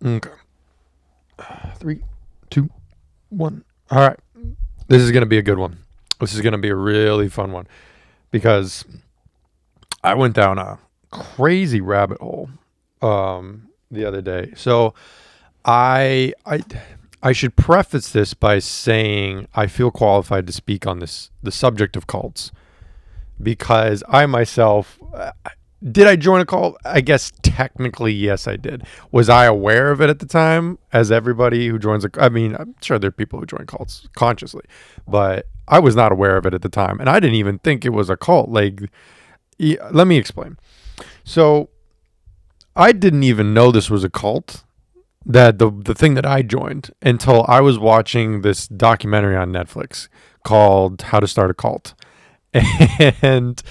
Okay. 3, 2, 1. All right. This is going to be a good one. This is going to be a really fun one because I went down a crazy rabbit hole the other day. So I should preface this by saying I feel qualified to speak on the subject of cults because I myself did I join a cult? I guess technically yes, I did. Was I aware of it at the time? As everybody who joins I mean, I'm sure there are people who join cults consciously, but I was not aware of it at the time, and I didn't even think it was a cult. Like, let me explain. So I didn't even know this was a cult, that the thing that I joined, until I was watching this documentary on Netflix called How to Start a Cult. And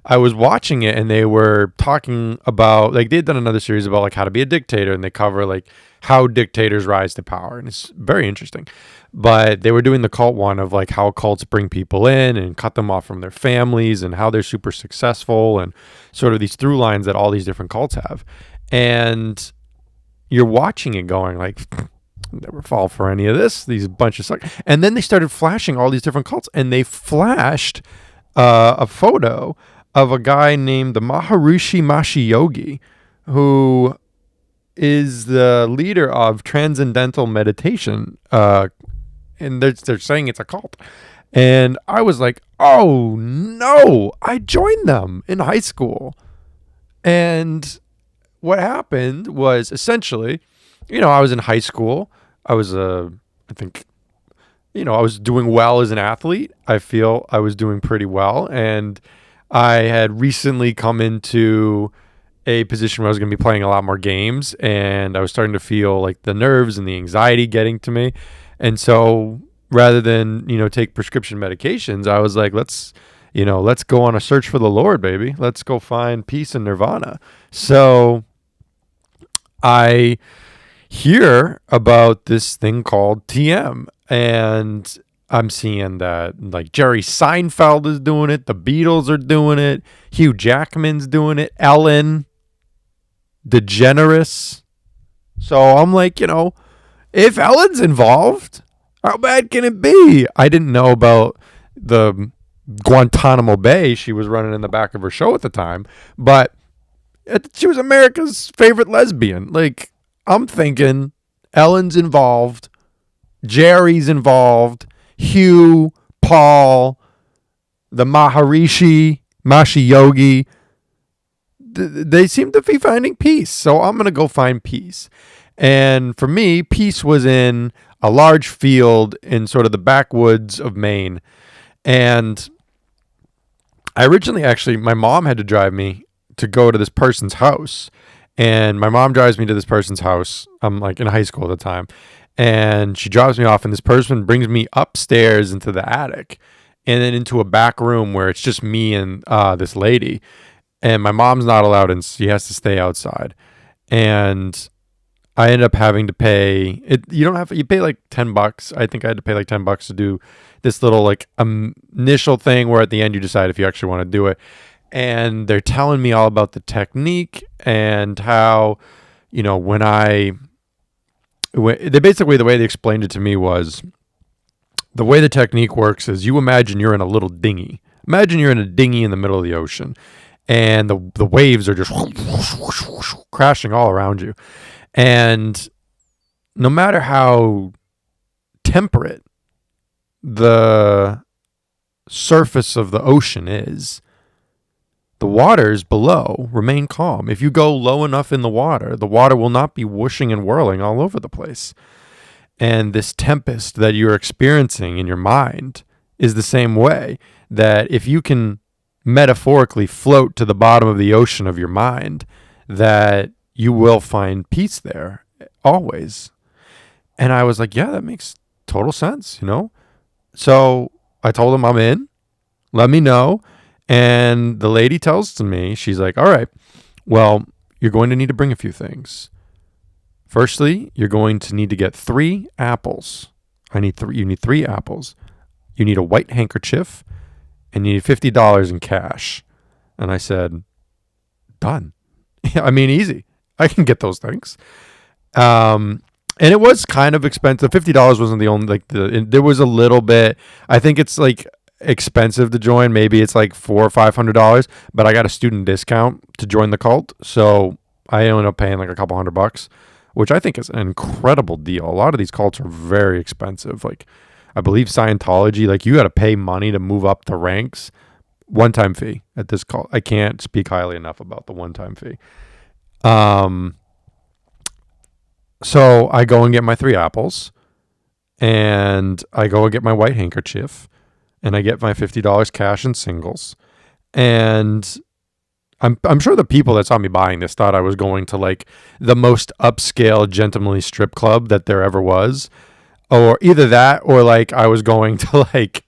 I was watching it, and they were talking about, like, they'd done another series about like how to be a dictator, and they cover like how dictators rise to power, and it's very interesting. But they were doing the cult one of like how cults bring people in and cut them off from their families, and how they're super successful, and sort of these through lines that all these different cults have. And you're watching it going like, never fall for any of this, these bunch of suck. And then they started flashing all these different cults, and they flashed a photo of a guy named the Maharishi Mashi Yogi, who is the leader of transcendental meditation, and they're saying it's a cult. And I was like, oh no, I joined them in high school. And what happened was essentially, I was in high school. I was I think, I was doing well as an athlete. I feel I was doing pretty well. And I had recently come into a position where I was going to be playing a lot more games, and I was starting to feel like the nerves and the anxiety getting to me. And so rather than, take prescription medications, I was like, let's go on a search for the Lord, baby. Let's go find peace and nirvana. So I hear about this thing called TM, and I'm seeing that like Jerry Seinfeld is doing it, the Beatles are doing it, Hugh Jackman's doing it, Ellen DeGeneres. So I'm like, if Ellen's involved, how bad can it be? I didn't know about the Guantanamo Bay she was running in the back of her show at the time, but she was America's favorite lesbian. Like, I'm thinking Ellen's involved, Jerry's involved, Hugh, Paul, the Maharishi, Mashi Yogi. They seem to be finding peace. So I'm going to go find peace. And for me, peace was in a large field in sort of the backwoods of Maine. And I originally, actually, my mom had to drive me to go to this person's house. And my mom drives me to this person's house. I'm like in high school at the time. And she drops me off, and this person brings me upstairs into the attic and then into a back room where it's just me and this lady. And my mom's not allowed in. She has to stay outside. And I ended up having to pay it. You pay like $10. I think I had to pay like $10 to do this little like initial thing where at the end you decide if you actually want to do it. And they're telling me all about the technique and how, they basically, the way they explained it to me was, the way the technique works is you imagine you're in a little dinghy. Imagine you're in a dinghy in the middle of the ocean, and the waves are just crashing all around you. And no matter how temperate the surface of the ocean is, the waters below remain calm. If you go low enough in the water will not be whooshing and whirling all over the place. And this tempest that you're experiencing in your mind is the same way, that if you can metaphorically float to the bottom of the ocean of your mind, that you will find peace there always. And I was like, yeah, that makes total sense, So I told him I'm in. Let me know. And the lady tells to me, she's like, all right, well, you're going to need to bring a few things. Firstly, you're going to need to get 3 apples. You need 3 apples. You need a white handkerchief, and you need $50 in cash. And I said, done. I mean, easy. I can get those things. And it was kind of expensive. $50 wasn't the only, like, there was a little bit. I think it's like expensive to join. Maybe it's like $400 or $500, but I got a student discount to join the cult. So I ended up paying like a couple $100, which I think is an incredible deal. A lot of these cults are very expensive. Like, I believe Scientology, like, you got to pay money to move up the ranks. One-time fee at this cult. I can't speak highly enough about the one-time fee. So I go and get my 3 apples, and I go and get my white handkerchief, and I get my $50 cash in singles. And I'm sure the people that saw me buying this thought I was going to like the most upscale gentlemanly strip club that there ever was, or either that, or like I was going to like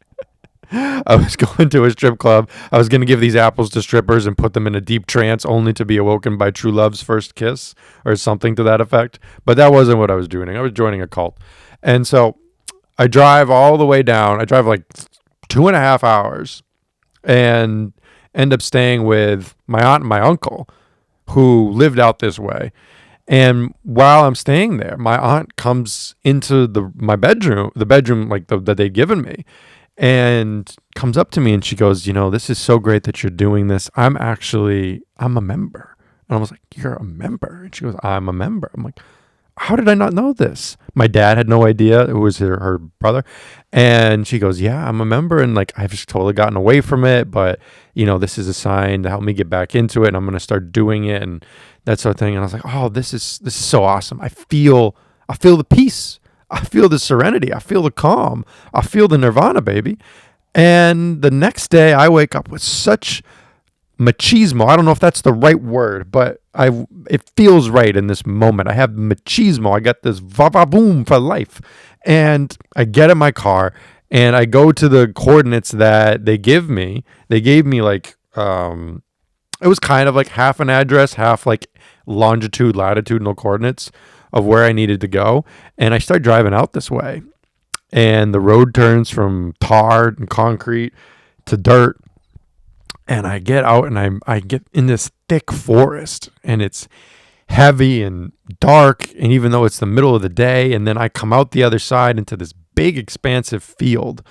I was going to a strip club. I was going to give these apples to strippers and put them in a deep trance only to be awoken by true love's first kiss or something to that effect. But that wasn't what I was doing. I was joining a cult. And so I drive all the way down. I drive like 2.5 hours and end up staying with my aunt and my uncle who lived out this way. And while I'm staying there, my aunt comes into my bedroom, the bedroom like that they'd given me, and comes up to me and she goes, this is so great that you're doing this. I'm a member. And I was like, you're a member? And she goes, I'm a member. I'm like, how did I not know this? My dad had no idea. It was her brother. And she goes, yeah, I'm a member. And like, I've just totally gotten away from it. But, this is a sign to help me get back into it. And I'm going to start doing it and that sort of thing. And I was like, oh, this is so awesome. I feel the peace. I feel the serenity. I feel the calm. I feel the nirvana, baby. And the next day I wake up with such machismo. I don't know if that's the right word, but it feels right in this moment. I have machismo. I got this va-va-boom for life. And I get in my car and I go to the coordinates that they give me. They gave me like, it was kind of like half an address, half like latitudinal coordinates of where I needed to go. And I start driving out this way. And the road turns from tar and concrete to dirt. And I get out and I get in this thick forest. And it's heavy and dark. And even though it's the middle of the day, and then I come out the other side into this big expansive field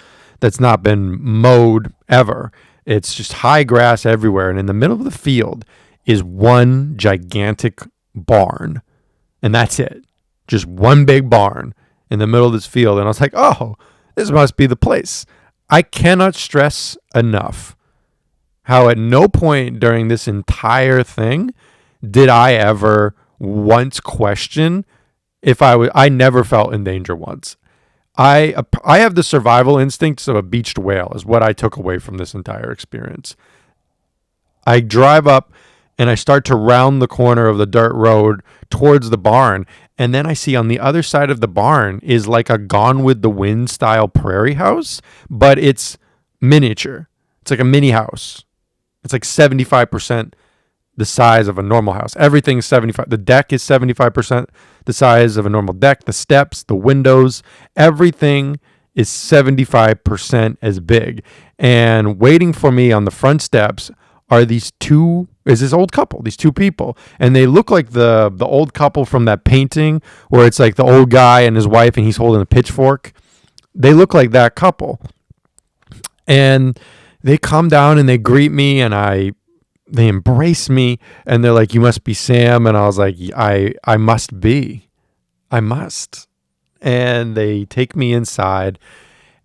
that's not been mowed ever. It's just high grass everywhere. And in the middle of the field is one gigantic barn. And that's it. Just one big barn in the middle of this field. And I was like, oh, this must be the place. I cannot stress enough how at no point during this entire thing did I ever once question if I never felt in danger once. I have the survival instincts of a beached whale is what I took away from this entire experience. I drive up and I start to round the corner of the dirt road towards the barn. And then I see on the other side of the barn is like a Gone with the Wind style prairie house, but it's miniature. It's like a mini house. It's like 75% the size of a normal house. Everything's 75. The deck is 75% the size of a normal deck. The steps, the windows, everything is 75% as big. And waiting for me on the front steps are this old couple, these two people. And they look like the old couple from that painting where it's like the old guy and his wife and he's holding a pitchfork. They look like that couple. And they come down and they greet me and they embrace me and they're like, you must be Sam. And I was like, I must be. I must. And they take me inside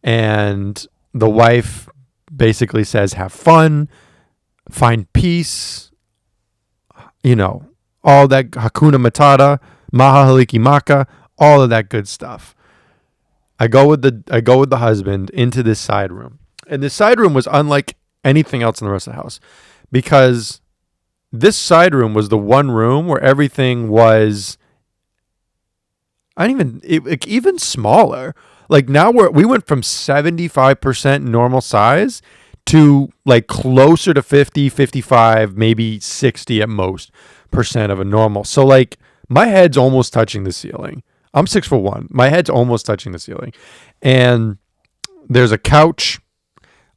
and the wife basically says, have fun, find peace, all that Hakuna Matata, Maha Haliki Maka, all of that good stuff. I go with the husband into this side room. And this side room was unlike anything else in the rest of the house because this side room was the one room where everything was even smaller. Like now we went from 75% normal size to like closer to 50, 55, maybe 60 at most % of a normal. So like my head's almost touching the ceiling. I'm 6'1". My head's almost touching the ceiling. And there's a couch.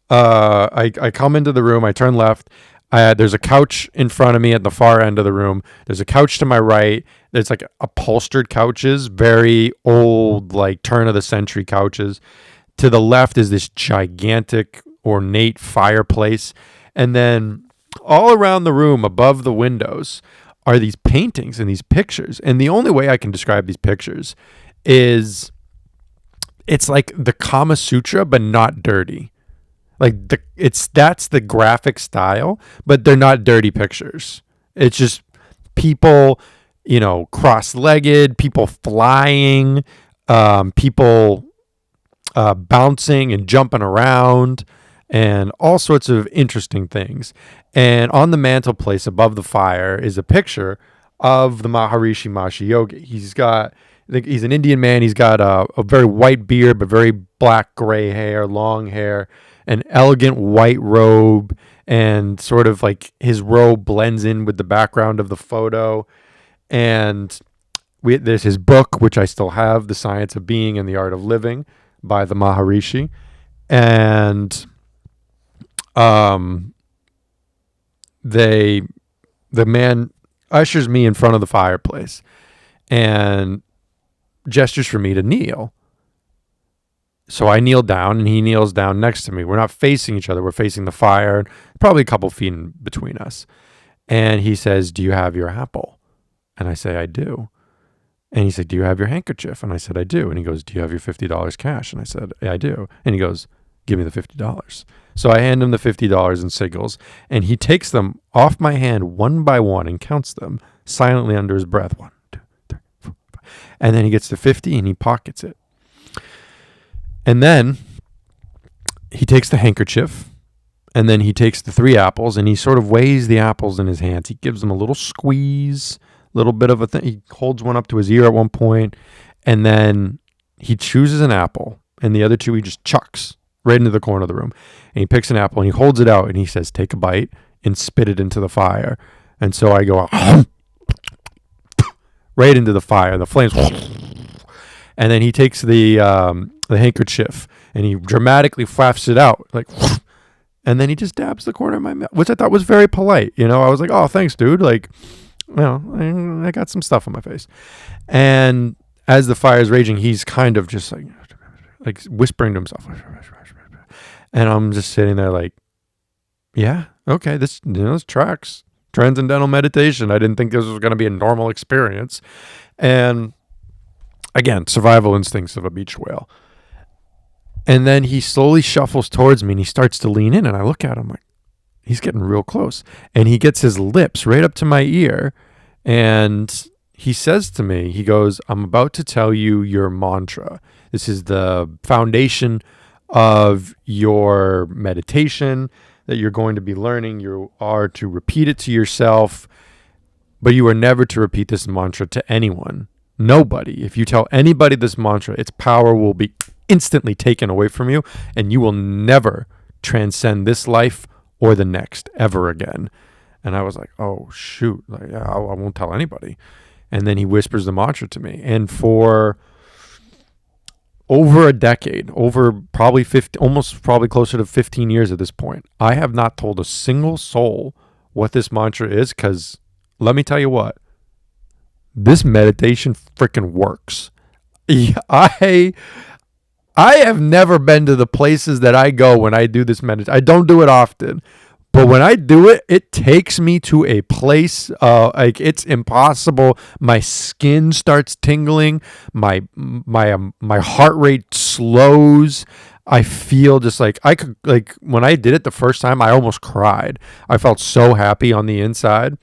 I come into the room. I turn left. There's a couch in front of me at the far end of the room. There's a couch to my right. It's like upholstered couches, very old, like turn of the century couches. To the left is this gigantic, ornate fireplace. And then all around the room, above the windows, are these paintings and these pictures. And the only way I can describe these pictures is it's like the Kama Sutra, but not dirty. Like that's the graphic style, but they're not dirty pictures. It's just people, cross-legged, people flying, people bouncing and jumping around, and all sorts of interesting things. And on the mantelpiece above the fire is a picture of the Maharishi Mashi Yogi. He's an Indian man. He's got a very white beard, but very black gray hair, long hair, an elegant white robe, and sort of like his robe blends in with the background of the photo. And there's his book, which I still have, The Science of Being and the Art of Living by the Maharishi. And the man ushers me in front of the fireplace and gestures for me to kneel. So I kneel down and he kneels down next to me. We're not facing each other. We're facing the fire, probably a couple feet in between us. And he says, "Do you have your apple?" And I say, "I do." And he said, "Do you have your handkerchief?" And I said, "I do." And he goes, "Do you have your $50 cash?" And I said, "Yeah, I do." And he goes, "Give me the $50. So I hand him the $50 in sigils, and he takes them off my hand one by one and counts them silently under his breath. 1, 2, 3, 4, 5. And then he gets to 50 and he pockets it. And then he takes the handkerchief, and then he takes the 3 apples, and he sort of weighs the apples in his hands. He gives them a little squeeze, little bit of a thing. He holds one up to his ear at one point, and then he chooses an apple, and the other 2 he just chucks right into the corner of the room. And he picks an apple, and he holds it out, and he says, "Take a bite and spit it into the fire." And so I go right into the fire, the flames. And then he takes the handkerchief and he dramatically flaps it out, like, and then he just dabs the corner of my mouth, which I thought was very polite. I was like, "Oh, thanks, dude." Like, I got some stuff on my face. And as the fire is raging, he's kind of just like whispering to himself. And I'm just sitting there like, yeah, okay, this tracks. Transcendental meditation. I didn't think this was going to be a normal experience. And again, survival instincts of a beach whale. And then he slowly shuffles towards me and he starts to lean in, and I look at him like, he's getting real close. And he gets his lips right up to my ear, and he says to me, he goes, "I'm about to tell you your mantra. This is the foundation of your meditation that you're going to be learning. You are to repeat it to yourself, but you are never to repeat this mantra to anyone. Nobody. If you tell anybody this mantra, its power will be instantly taken away from you, and you will never transcend this life or the next ever again." And I was like, "Oh, shoot. Like, yeah, I won't tell anybody." And then he whispers the mantra to me. And for over a decade, over probably 50, almost probably closer to 15 years at this point, I have not told a single soul what this mantra is, because let me tell you what, this meditation freaking works. I have never been to the places that I go when I do this meditation. I don't do it often, but when I do it, it takes me to a place like it's impossible. My skin starts tingling. My heart rate slows. I feel just like I could, like when I did it the first time, I almost cried. I felt so happy on the inside.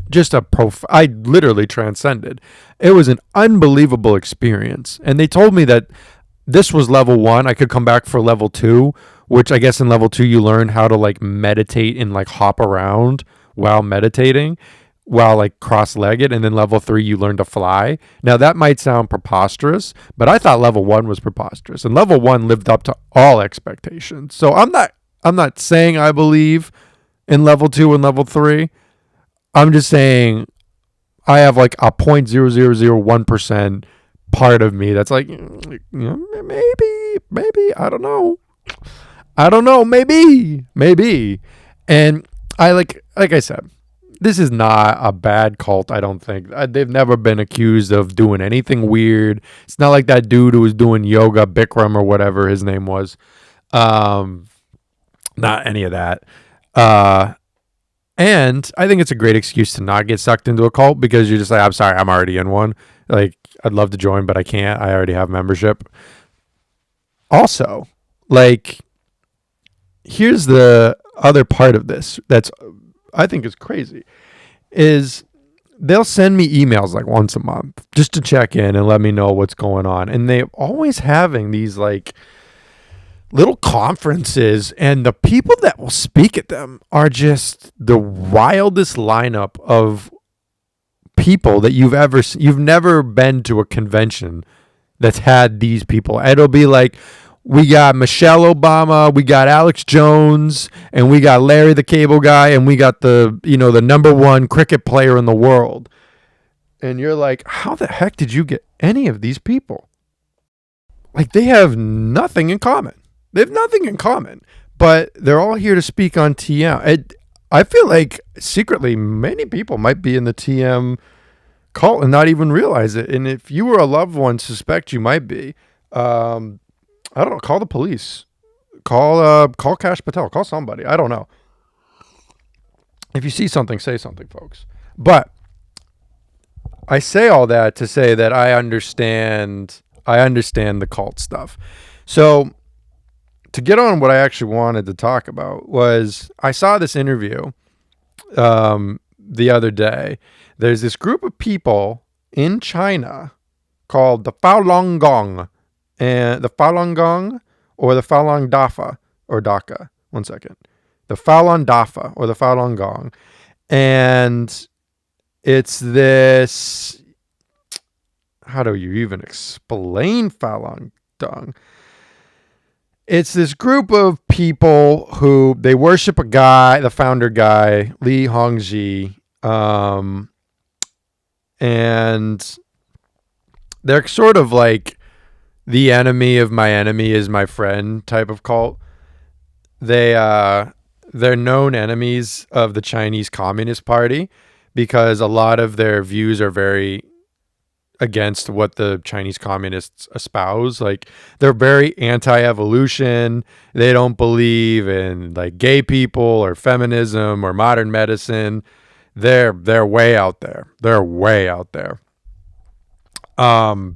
Just I literally transcended. It was an unbelievable experience. And they told me that this was level 1. I could come back for level 2, which I guess in level 2 you learn how to like meditate and like hop around while meditating, while like cross-legged. And then level 3 you learn to fly. Now that might sound preposterous, but I thought level 1 was preposterous, and level 1 lived up to all expectations. So I'm not saying I believe in level 2 and level 3. I'm just saying I have like a 0.0001% part of me that's like, maybe, I don't know, maybe. And I like I said, this is not a bad cult, I don't think. They've never been accused of doing anything weird. It's not like that dude who was doing yoga, Bikram or whatever his name was. Um, Not any of that. Uh, and I think it's a great excuse to not get sucked into a cult because you're just like, I'm sorry, I'm already in one. Like, I'd love to join, but I can't. I already have membership. Also, like, here's the other part of this that's I think is crazy is they'll send me emails like once a month just to check in and let me know what's going on. And they're always having these like little conferences, and the people that will speak at them are just the wildest lineup of people that you've never been to a convention that's had these people. It'll be like, we got Michelle Obama, we got Alex Jones, and we got Larry the Cable Guy, and we got the number one cricket player in the world. And you're like, how the heck did you get any of these people? Like, they have nothing in common. They have nothing in common, but they're all here to speak on TM. I feel like secretly many people might be in the TM cult and not even realize it. And if you or a loved one suspect you might be, I don't know, call the police. Call Cash Patel. Call somebody. I don't know. If you see something, say something, folks. But I say all that to say that I understand the cult stuff. So to get on what I actually wanted to talk about was I saw this interview the other day. There's this group of people in China called the Falun Gong, and the Falun Gong or the Falun Dafa or Daka. One second. The Falun Dafa or the Falun Gong. And it's this, how do you even explain Falun Gong? It's this group of people who they worship a guy, the founder guy, Li Hongzhi, and they're sort of like the enemy of my enemy is my friend type of cult. They're known enemies of the Chinese Communist Party because a lot of their views are very against what the Chinese communists espouse. Like, they're very anti-evolution. They don't believe in like gay people or feminism or modern medicine. They're way out there. They're way out there.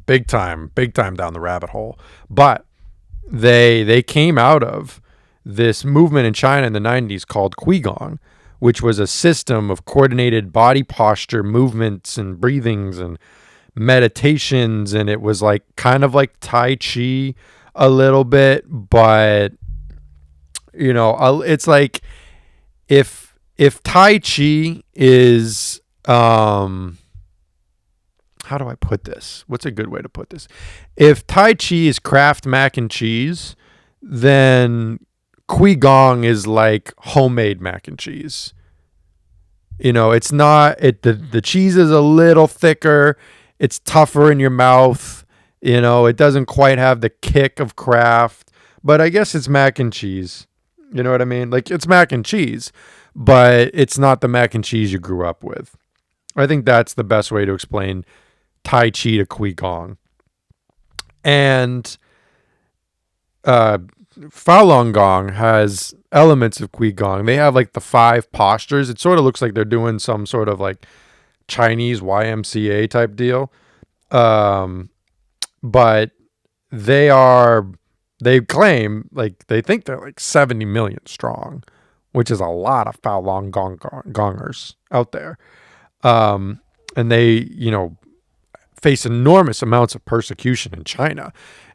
Big time down the rabbit hole. But they came out of this movement in China in the 90s called Qigong, which was a system of coordinated body posture movements and breathings and meditations, and it was like kind of like Tai Chi a little bit, but it's like if Tai Chi is how do I put this? What's a good way to put this? If Tai Chi is Kraft mac and cheese, then Qigong is like homemade mac and cheese. It's not the cheese is a little thicker. It's tougher in your mouth. It doesn't quite have the kick of Kraft, but I guess it's mac and cheese. You know what I mean? Like, it's mac and cheese, but it's not the mac and cheese you grew up with. I think that's the best way to explain Tai Chi to Qigong. And Falun Gong has elements of Qigong. They have like the 5 postures. It sort of looks like they're doing some sort of like Chinese YMCA type deal. But they claim, like, they think they're like 70 million strong, which is a lot of Falun Gongers out there. And they, face enormous amounts of persecution in China.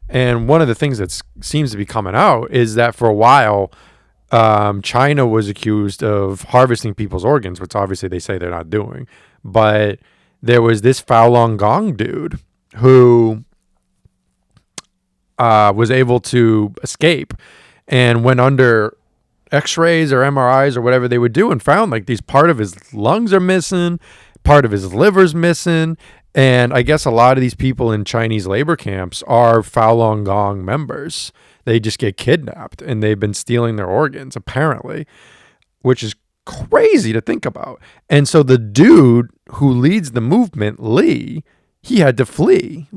And one of the things that seems to be coming out is that for a while, China was accused of harvesting people's organs, which obviously they say they're not doing. But there was this Falun Gong dude who was able to escape and went under x-rays or MRIs or whatever they would do and found like these part of his lungs are missing, part of his liver's missing. And I guess a lot of these people in Chinese labor camps are Falun Gong members. They just get kidnapped and they've been stealing their organs, apparently, which is crazy to think about. And so the dude who leads the movement, Lee, he had to flee.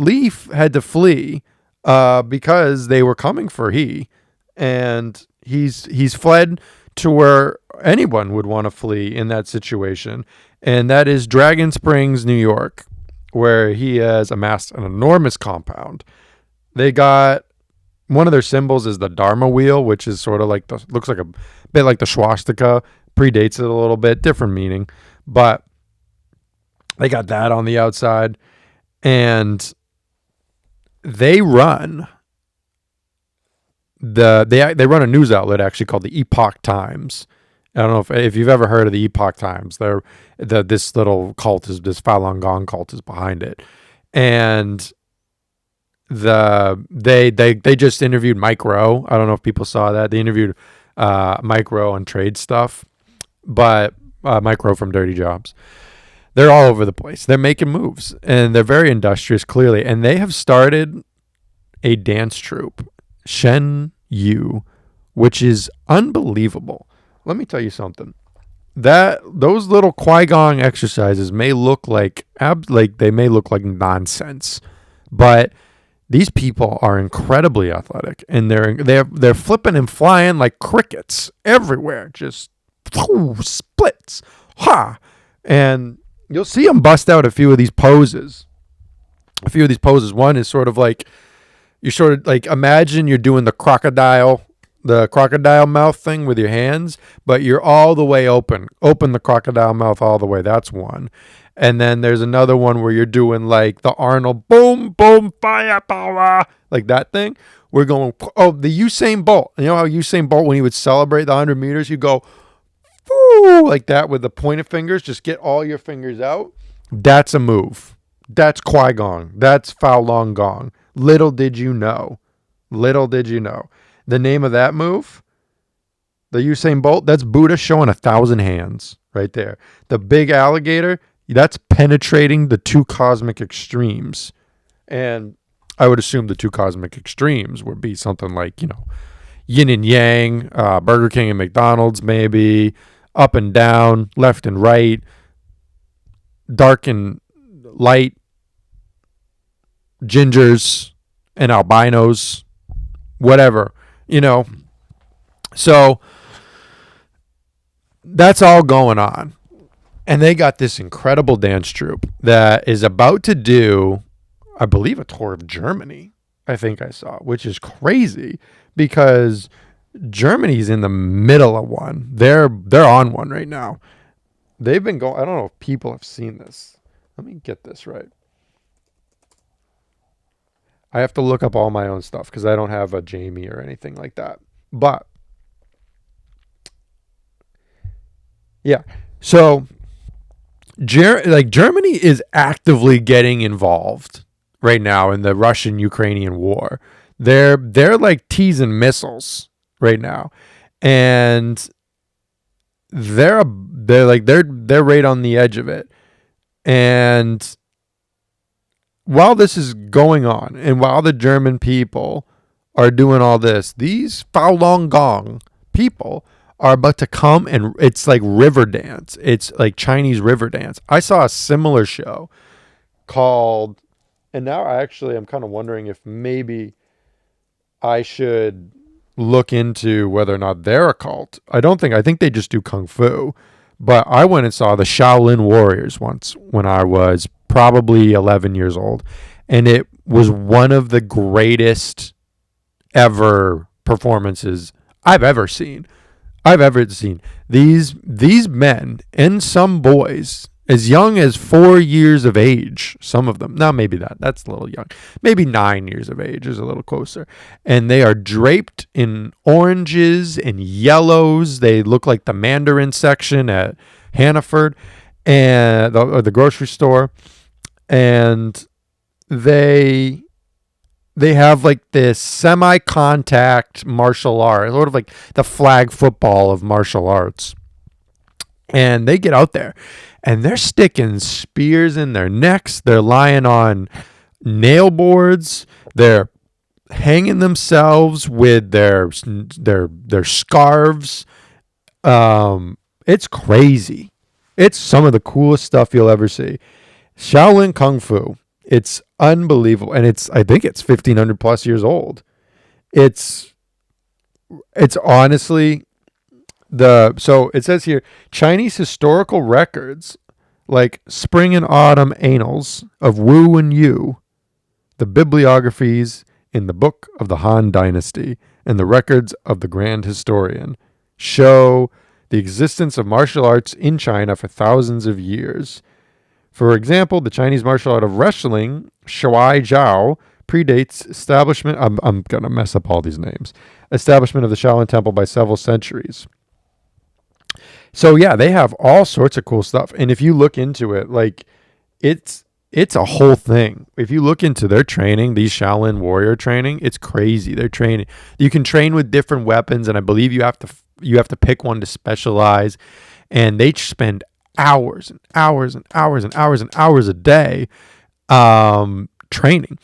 Had to flee because they were coming for he, and he's fled to where anyone would want to flee in that situation, and that is Dragon Springs, New York, where he has amassed an enormous compound. They got one of their symbols is the Dharma wheel, which is sort of like looks like a bit like the swastika, predates it a little bit, different meaning, but they got that on the outside, and they run they run a news outlet actually called the Epoch Times. I don't know if you've ever heard of the Epoch Times. This little cult is this Falun Gong cult is behind it, and they just interviewed Mike Rowe. I don't know if people saw that. They interviewed Mike Rowe on trade stuff, but Mike Rowe from Dirty Jobs. They're all over the place. They're making moves, and they're very industrious, clearly. And they have started a dance troupe, Shen Yu, which is unbelievable. Let me tell you something. Those little Qui-Gon exercises may look like they may look like nonsense, but these people are incredibly athletic, and they're flipping and flying like crickets everywhere, just splits, and you'll see them bust out a few of these poses. One is sort of like imagine you're doing the crocodile mouth thing with your hands, but you're all the way open the crocodile mouth all the way. That's one. And then there's another one where you're doing like the Arnold boom, boom, fire, power, like that thing. We're going, the Usain Bolt. You know how Usain Bolt, when he would celebrate the 100 meters, he'd go, woo, like that with the pointed fingers. Just get all your fingers out. That's a move. That's Qui-Gon. That's Falun Gong. Little did you know. The name of that move, the Usain Bolt, that's Buddha showing 1,000 hands right there. The big alligator, that's penetrating the two cosmic extremes. And I would assume the two cosmic extremes would be something like, yin and yang, Burger King and McDonald's maybe, up and down, left and right, dark and light, gingers and albinos, whatever, So that's all going on. And they got this incredible dance troupe that is about to do, I believe, a tour of Germany, I think I saw, which is crazy because Germany's in the middle of one. They're on one right now. They've been going, I don't know if people have seen this. Let me get this right. I have to look up all my own stuff because I don't have a Jamie or anything like that. But, yeah. So, Germany is actively getting involved right now in the Russian-Ukrainian war. They're like teasing missiles right now, and they're right on the edge of it. And while this is going on, and while the German people are doing all this, these Falun Gong people are about to come, and it's like river dance. It's like Chinese river dance. I saw a similar show called, and now I'm kind of wondering if maybe I should look into whether or not they're a cult. I think they just do Kung Fu. But I went and saw the Shaolin Warriors once when I was probably 11 years old. And it was one of the greatest ever performances I've ever seen. These men and some boys as young as 4 years of age, some of them. Now, maybe that's a little young. Maybe 9 years of age is a little closer. And they are draped in oranges and yellows. They look like the Mandarin section at Hannaford and the grocery store. And they have like this semi-contact martial art, sort of like the flag football of martial arts. And they get out there and they're sticking spears in their necks. They're lying on nail boards. They're hanging themselves with their scarves. It's crazy. It's some of the coolest stuff you'll ever see. Shaolin Kung Fu. It's unbelievable, and I think it's 1,500 plus years old. It's it's honestly so it says here Chinese historical records like Spring and Autumn Annals of Wu and Yu, the bibliographies in the Book of the Han Dynasty, and the records of the Grand Historian show the existence of martial arts in China for thousands of years. For example, the Chinese martial art of wrestling, Shuai Jiao, predates establishment. I'm going to mess up all these names. Establishment of the Shaolin Temple by several centuries. So yeah, they have all sorts of cool stuff. And if you look into it, like it's a whole thing. If you look into their training, these Shaolin warrior training, it's crazy. They're training. You can train with different weapons, and I believe you have to pick one to specialize. And they spend hours and hours and hours and hours and hours a day training.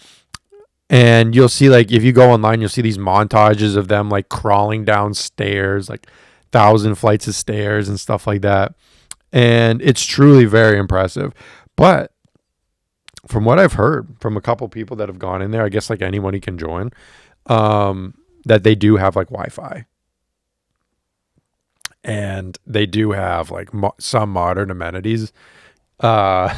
And you'll see, like, if you go online, you'll see these montages of them like crawling down stairs, like 1,000 flights of stairs and stuff like that. And it's truly very impressive. But from what I've heard from a couple people that have gone in there, I guess like anyone can join, that they do have like Wi-Fi. And they do have like some modern amenities, and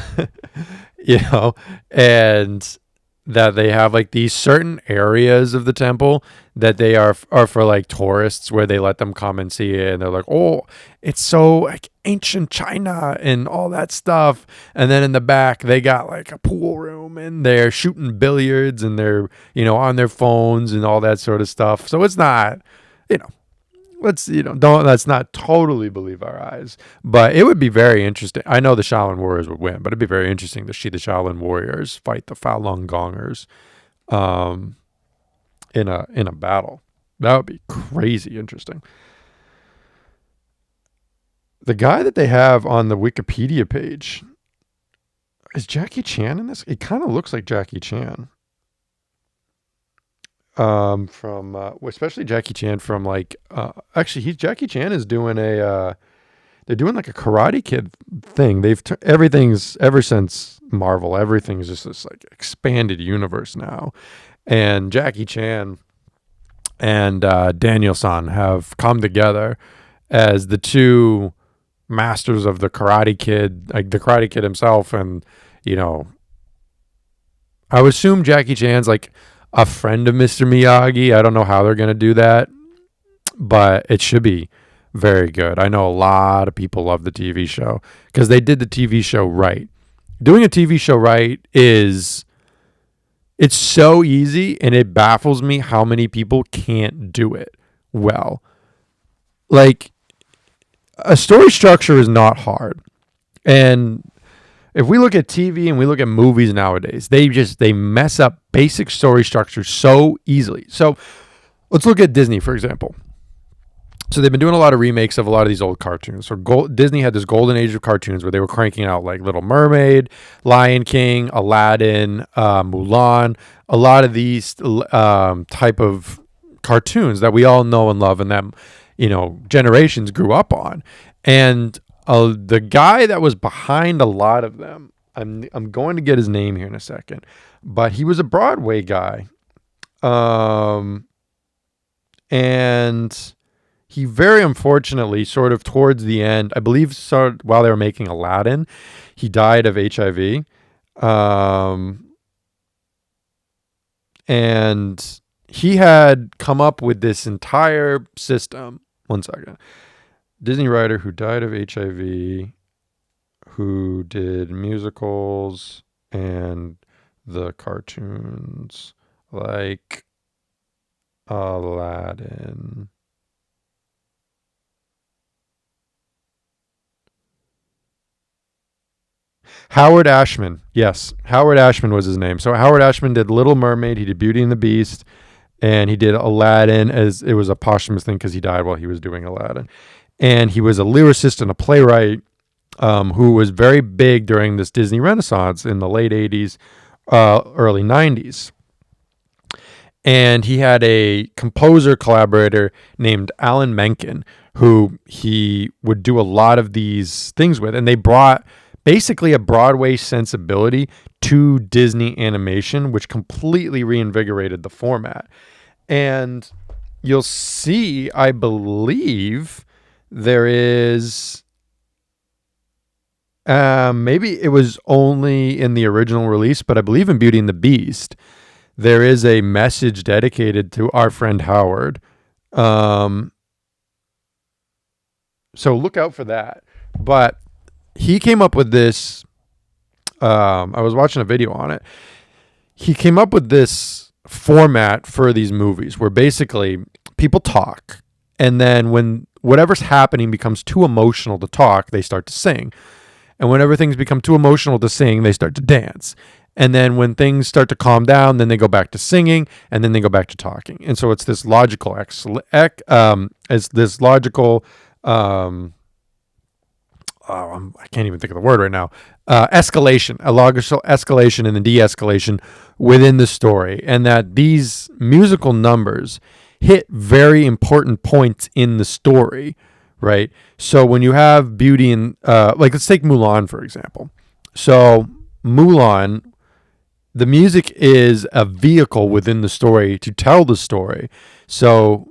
that they have like these certain areas of the temple that they are for like tourists, where they let them come and see it, and they're like, oh, it's so like ancient China and all that stuff. And then in the back they got like a pool room, and they're shooting billiards, and they're on their phones and all that sort of stuff. So it's not, let's not totally believe our eyes, but it would be very interesting. I know the Shaolin Warriors would win, but it'd be very interesting to see the Shaolin Warriors fight the Falun Gongers in a battle. That would be crazy interesting. The guy that they have on the Wikipedia page, is Jackie Chan in this? It kind of looks like Jackie Chan. From especially Jackie Chan from like actually Jackie Chan is doing they're doing like a Karate Kid thing. Everything's ever since Marvel, everything's just this like expanded universe now, and Jackie Chan and Daniel-san have come together as the two masters of the Karate Kid, like the Karate Kid himself. And I would assume Jackie Chan's like a friend of Mr. Miyagi. I don't know how they're going to do that, but it should be very good. I know a lot of people love the TV show because they did the TV show right. Doing a TV show right it's so easy, and it baffles me how many people can't do it well. Like, a story structure is not hard. And if we look at TV and we look at movies nowadays, they mess up basic story structure so easily. So let's look at Disney, for example. So they've been doing a lot of remakes of a lot of these old cartoons. So Disney had this golden age of cartoons where they were cranking out like Little Mermaid, Lion King, Aladdin, Mulan, a lot of these type of cartoons that we all know and love, and that generations grew up on. And the guy that was behind a lot of them, I'm going to get his name here in a second, but he was a Broadway guy, and he very unfortunately, sort of towards the end, I believe, while they were making Aladdin, he died of HIV, and he had come up with this entire system. One second. Disney writer who died of HIV, who did musicals and the cartoons like Aladdin. Howard Ashman. Yes, Howard Ashman was his name. So Howard Ashman did Little Mermaid, he did Beauty and the Beast, and he did Aladdin, as it was a posthumous thing because he died while he was doing Aladdin. And he was a lyricist and a playwright who was very big during this Disney Renaissance in the late 80s, early 90s. And he had a composer collaborator named Alan Menken, who he would do a lot of these things with. And they brought basically a Broadway sensibility to Disney animation, which completely reinvigorated the format. And you'll see, I believe, there is maybe it was only in the original release, but I believe in Beauty and the Beast, there is a message dedicated to our friend Howard. So look out for that. But he came up with this. I was watching a video on it. He came up with this format for these movies where basically people talk, and then when whatever's happening becomes too emotional to talk, they start to sing. And whenever things become too emotional to sing, they start to dance. And then when things start to calm down, then they go back to singing, and then they go back to talking. And so it's this logical, I can't even think of the word right now. Escalation, a logical escalation and the de-escalation within the story, and that these musical numbers hit very important points in the story, right? So when you have beauty and like let's take Mulan for example. So Mulan, the music is a vehicle within the story to tell the story. So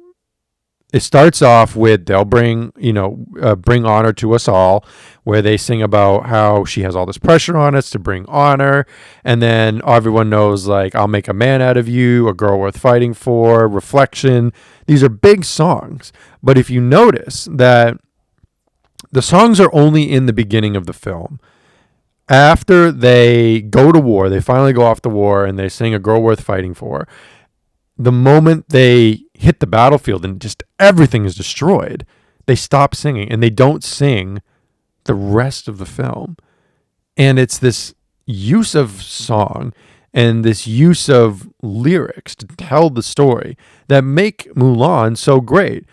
it starts off with they'll bring honor to us all, where they sing about how she has all this pressure on us to bring honor, and then everyone knows like I'll make a man out of you, a girl worth fighting for, reflection. These are big songs, but if you notice that the songs are only in the beginning of the film. After they go to war, they finally go off to war and they sing a girl worth fighting for. The moment they hit the battlefield and just everything is destroyed, they stop singing and they don't sing the rest of the film. And it's this use of song and this use of lyrics to tell the story that make Mulan so great.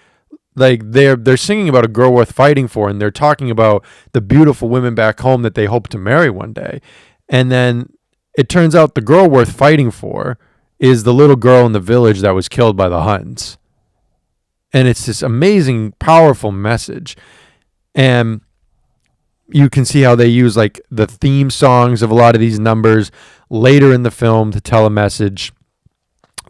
Like they're singing about a girl worth fighting for, and they're talking about the beautiful women back home that they hope to marry one day. And then it turns out the girl worth fighting for is the little girl in the village that was killed by the Huns. And it's this amazing, powerful message. And you can see how they use like the theme songs of a lot of these numbers later in the film to tell a message.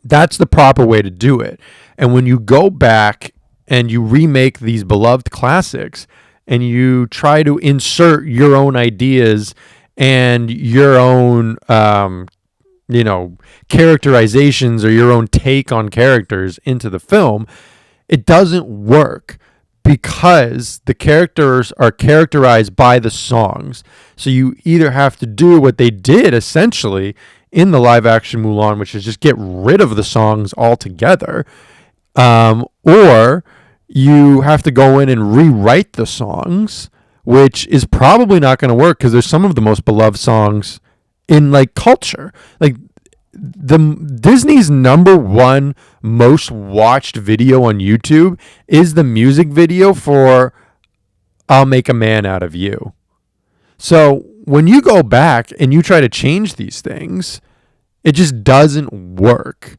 That's the proper way to do it. And when you go back and you remake these beloved classics and you try to insert your own ideas and your own characterizations or your own take on characters into the film, it doesn't work because the characters are characterized by the songs. So you either have to do what they did essentially in the live action Mulan, which is just get rid of the songs altogether, or you have to go in and rewrite the songs, which is probably not going to work because there's some of the most beloved songs in like culture. Like the Disney's number one most watched video on YouTube is the music video for I'll Make a Man Out of You. So when you go back and you try to change these things, it just doesn't work.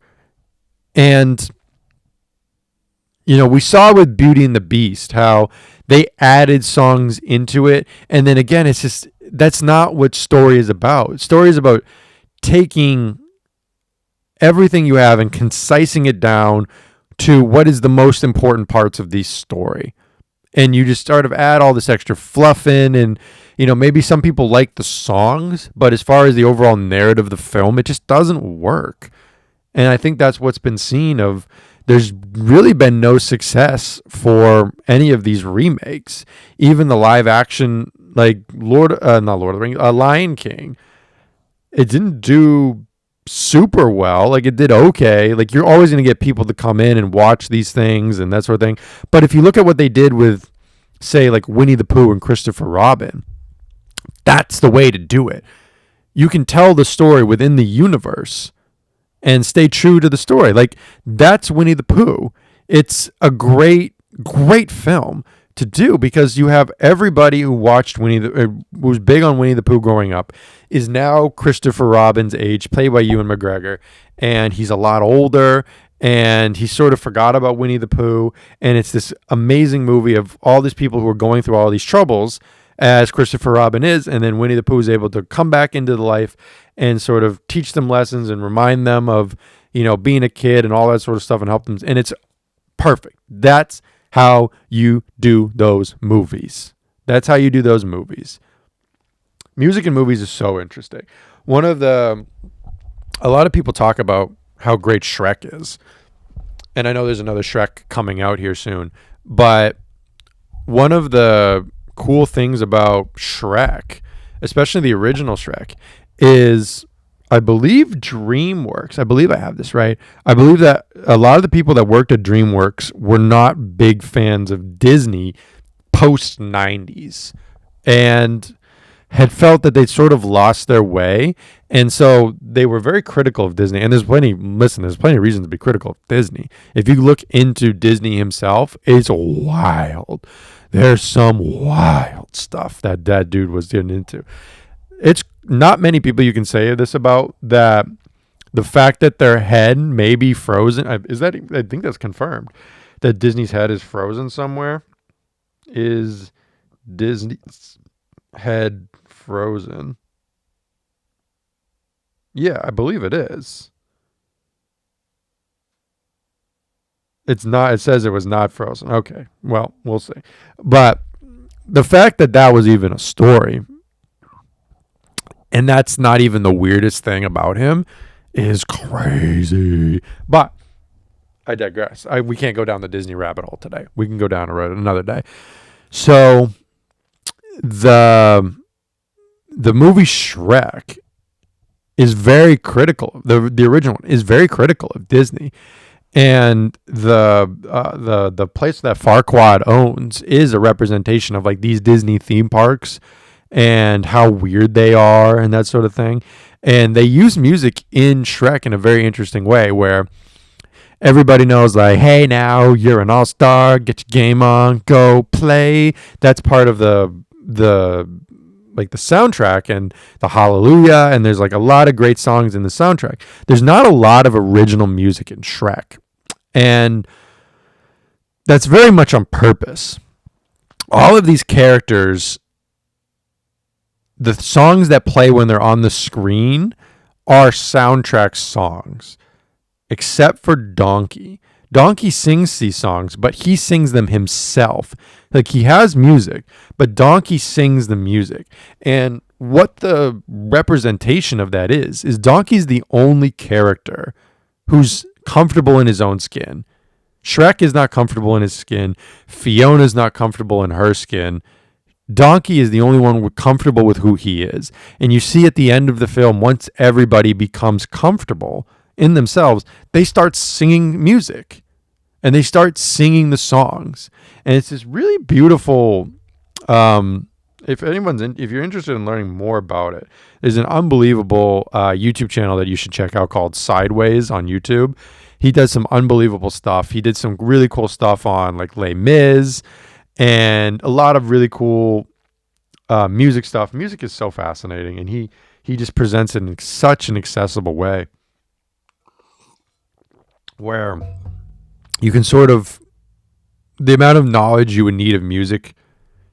And we saw with Beauty and the Beast how they added songs into it. And then again, it's just, that's not what story is about. Story is about taking everything you have and concising it down to what is the most important parts of the story. And you just sort of add all this extra fluff in, and maybe some people like the songs, but as far as the overall narrative of the film, it just doesn't work. And I think that's what's been seen of. There's really been no success for any of these remakes. Even the live action, like Lion King, it didn't do super well. Like it did okay. Like you're always going to get people to come in and watch these things and that sort of thing. But if you look at what they did with, say, like Winnie the Pooh and Christopher Robin, that's the way to do it. You can tell the story within the universe and stay true to the story. Like that's Winnie the Pooh. It's a great, great film. to do, because you have everybody who watched was big on Winnie the Pooh growing up is now Christopher Robin's age, played by Ewan McGregor, and he's a lot older, and he sort of forgot about Winnie the Pooh, and it's this amazing movie of all these people who are going through all these troubles as Christopher Robin is, and then Winnie the Pooh is able to come back into the life and sort of teach them lessons and remind them of, being a kid and all that sort of stuff, and help them. And it's perfect. That's how you do those movies. That's how you do those movies. Music in movies is so interesting. A lot of people talk about how great Shrek is. And I know there's another Shrek coming out here soon. But one of the cool things about Shrek, especially the original Shrek, is I believe DreamWorks. I believe I have this right. I believe that a lot of the people that worked at DreamWorks were not big fans of Disney post 90s and had felt that they'd sort of lost their way. And so they were very critical of Disney. And there's plenty of reasons to be critical of Disney. If you look into Disney himself, it's wild. There's some wild stuff that dude was getting into. It's not many people you can say this about, that the fact that their head may be frozen. I think that's confirmed, that Disney's head is frozen somewhere. Is Disney's head frozen? Yeah, I believe it is. It's not. It says it was not frozen. Okay, well, we'll see. But the fact that was even a story, and that's not even the weirdest thing about him, is crazy. But I digress. We can't go down the Disney rabbit hole today. We can go down a road another day. So the movie Shrek is very critical. The original one is very critical of Disney. And the place that Farquaad owns is a representation of like these Disney theme parks and how weird they are and that sort of thing. And they use music in Shrek in a very interesting way, where everybody knows, like, hey, now you're an all-star, get your game on, go play. That's part of the soundtrack and the Hallelujah. And there's like a lot of great songs in the soundtrack. There's not a lot of original music in Shrek. And that's very much on purpose. All of these characters, the songs that play when they're on the screen are soundtrack songs, except for Donkey. Donkey sings these songs, but he sings them himself. Like, he has music, but Donkey sings the music. And what the representation of that is Donkey's the only character who's comfortable in his own skin. Shrek is not comfortable in his skin. Fiona's not comfortable in her skin. Donkey is the only one comfortable with who he is. And you see at the end of the film, once everybody becomes comfortable in themselves, they start singing music and they start singing the songs. And it's this really beautiful, if you're interested in learning more about it, there's an unbelievable YouTube channel that you should check out called Sideways on YouTube. He does some unbelievable stuff. He did some really cool stuff on like Les Mis and a lot of really cool music stuff. Music is so fascinating, and he just presents it in such an accessible way, where you can sort of, the amount of knowledge you would need of music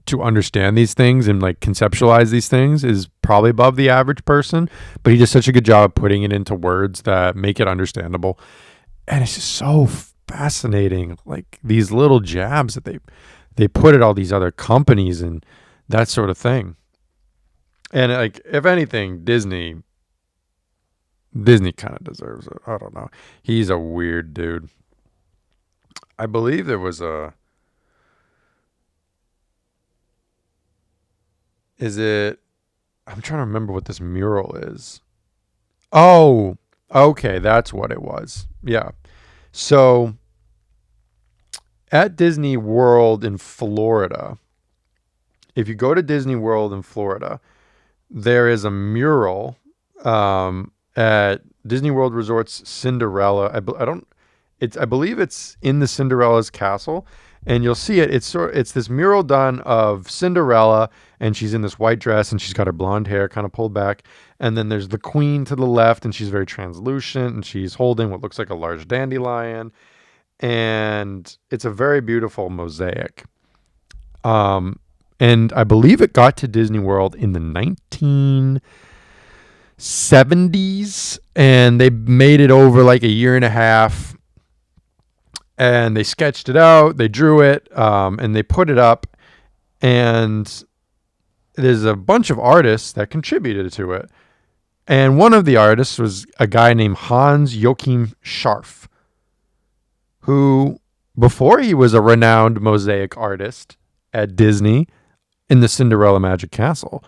to understand these things and like conceptualize these things is probably above the average person, but he does such a good job of putting it into words that make it understandable. And it's just so fascinating, like these little jabs that they put at all these other companies and that sort of thing. And like, if anything, Disney kind of deserves it. I don't know. He's a weird dude. I believe there was I'm trying to remember what this mural is. Oh, okay. That's what it was. Yeah. So at Disney World in Florida, if you go to Disney World in Florida, there is a mural at Disney World Resort's Cinderella. I believe it's in the Cinderella's castle, and you'll see it. It's this mural done of Cinderella, and she's in this white dress, and she's got her blonde hair kind of pulled back. And then there's the queen to the left, and she's very translucent, and she's holding what looks like a large dandelion. And it's a very beautiful mosaic. And I believe it got to Disney World in the 1970s, and they made it over like a year and a half. And they sketched it out, they drew it, and they put it up. And there's a bunch of artists that contributed to it. And one of the artists was a guy named Hans Joachim Scharf, who, before he was a renowned mosaic artist at Disney in the Cinderella Magic Castle,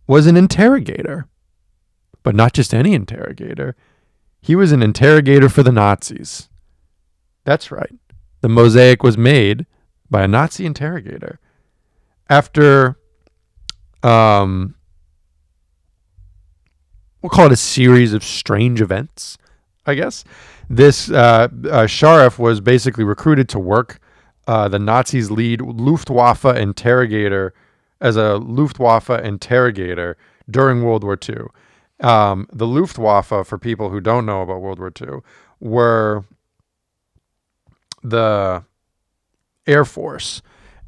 was an interrogator. But not just any interrogator. He was an interrogator for the Nazis. That's right. The mosaic was made by a Nazi interrogator. After, we'll call it a series of strange events, I guess. This Scharf was basically recruited to work the Nazis' lead Luftwaffe interrogator as a Luftwaffe interrogator during World War II. The Luftwaffe, for people who don't know about World War II, were the Air Force.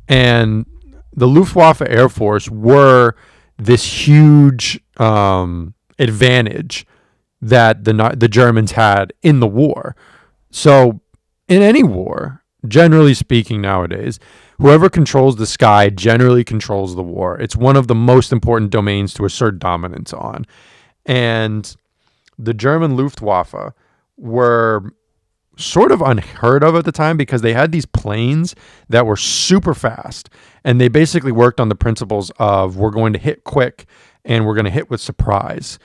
And the Luftwaffe Air Force were this huge advantage that the Germans had in the war. So in any war, generally speaking nowadays, whoever controls the sky generally controls the war. It's one of the most important domains to assert dominance on. And the German Luftwaffe were sort of unheard of at the time because they had these planes that were super fast. And they basically worked on the principles of we're going to hit quick and we're going to hit with surprise.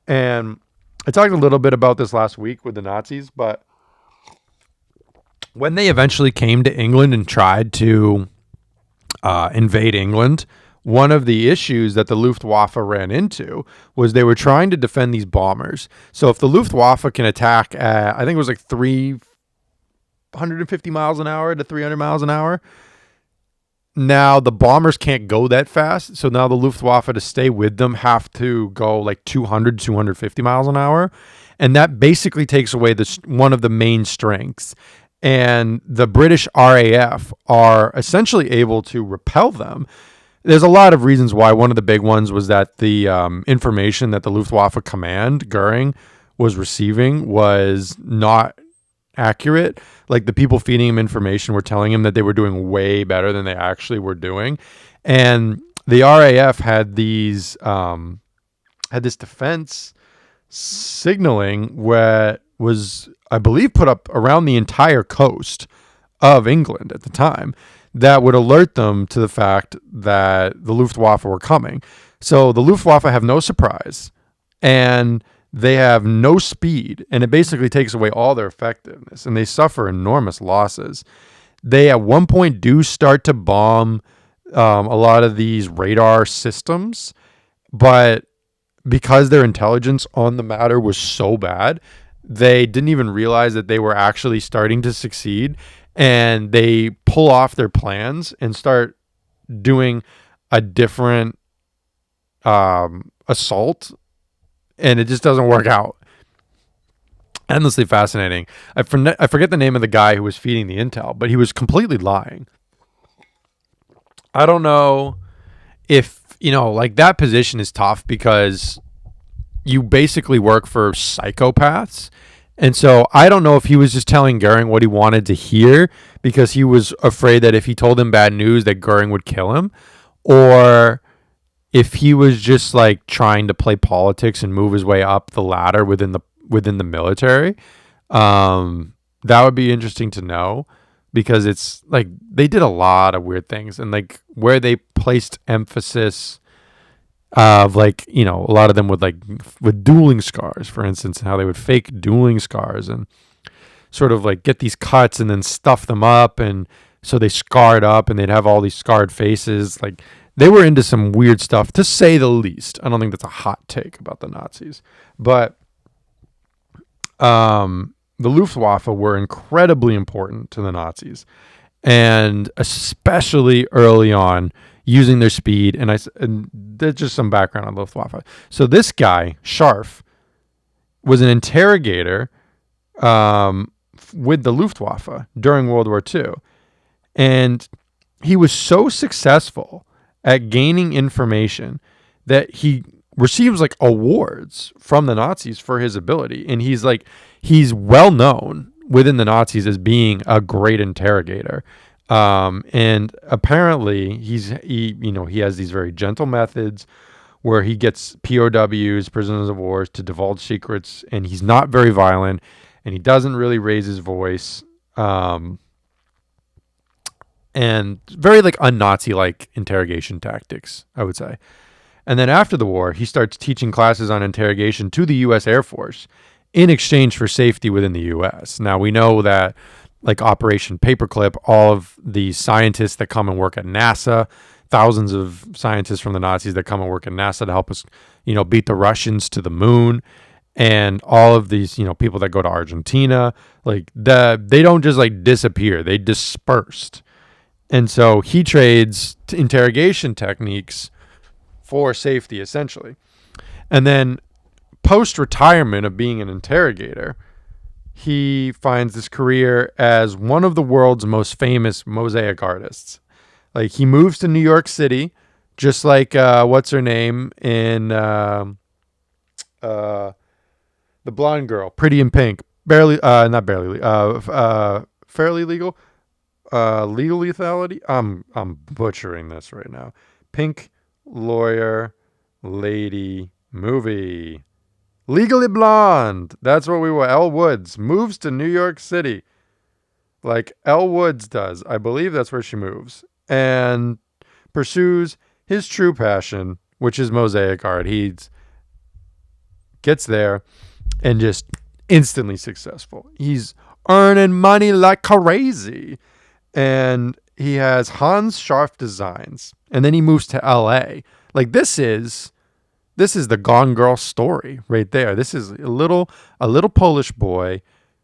And I talked a little bit about this last week with the Nazis, but when they eventually came to England and tried to invade England, one of the issues that the Luftwaffe ran into was they were trying to defend these bombers. So if the Luftwaffe can attack at, I think it was like 350 miles an hour to 300 miles an hour, now the bombers can't go that fast. So now the Luftwaffe, to stay with them, have to go like 200, 250 miles an hour. And that basically takes away one of the main strengths. And the British RAF are essentially able to repel them. There's a lot of reasons why. One of the big ones was that the information that the Luftwaffe command, Goering, was receiving was not accurate. Like, the people feeding him information were telling him that they were doing way better than they actually were doing. And the RAF had this defense signaling where was, I believe, put up around the entire coast of England at the time that would alert them to the fact that the Luftwaffe were coming. So the Luftwaffe have no surprise and they have no speed, and it basically takes away all their effectiveness, and they suffer enormous losses. They at one point do start to bomb a lot of these radar systems, but because their intelligence on the matter was so bad, they didn't even realize that they were actually starting to succeed, and they pull off their plans and start doing a different assault, and it just doesn't work out. Endlessly fascinating. I forget the name of the guy who was feeding the intel, but he was completely lying. I don't know if, like, that position is tough because you basically work for psychopaths. And so I don't know if he was just telling Goering what he wanted to hear because he was afraid that if he told him bad news that Goering would kill him, or if he was just like trying to play politics and move his way up the ladder within the military. That would be interesting to know, because it's like they did a lot of weird things, and like where they placed emphasis of, like, a lot of them with dueling scars, for instance, and how they would fake dueling scars and sort of like get these cuts and then stuff them up, and so they scarred up and they'd have all these scarred faces. Like, they were into some weird stuff, to say the least. I don't think that's a hot take about the Nazis, but the Luftwaffe were incredibly important to the Nazis. and especially early on, using their speed. And there's just some background on Luftwaffe. So this guy, Scharf, was an interrogator with the Luftwaffe during World War II. And he was so successful at gaining information that he receives like awards from the Nazis for his ability. And he's well known within the Nazis as being a great interrogator. And apparently he has these very gentle methods where he gets POWs, prisoners of war, to divulge secrets, and he's not very violent, and he doesn't really raise his voice, and very like un-Nazi like interrogation tactics, I would say. And then after the war, he starts teaching classes on interrogation to the U.S. Air Force in exchange for safety within the U.S. Now, we know that, like Operation Paperclip, all of the scientists that come and work at NASA, thousands of scientists from the Nazis that come and work at NASA to help us, beat the Russians to the moon, and all of these, people that go to Argentina, they don't just like disappear; they dispersed. And so he trades interrogation techniques for safety, essentially. And then post-retirement of being an interrogator, he finds this career as one of the world's most famous mosaic artists. Like, he moves to New York City, just like what's her name in the blonde girl, Pretty in Pink, not barely, Fairly Legal, Legal Lethality. I'm butchering this right now. Pink lawyer lady movie. Legally Blonde. That's what we were. Elle Woods moves to New York City like Elle Woods does. I believe that's where she moves. And pursues his true passion, which is mosaic art. He gets there and just instantly successful. He's earning money like crazy. And he has Hans Scharf Designs. And then he moves to LA. Like, this is the Gone Girl story right there. This is a little Polish boy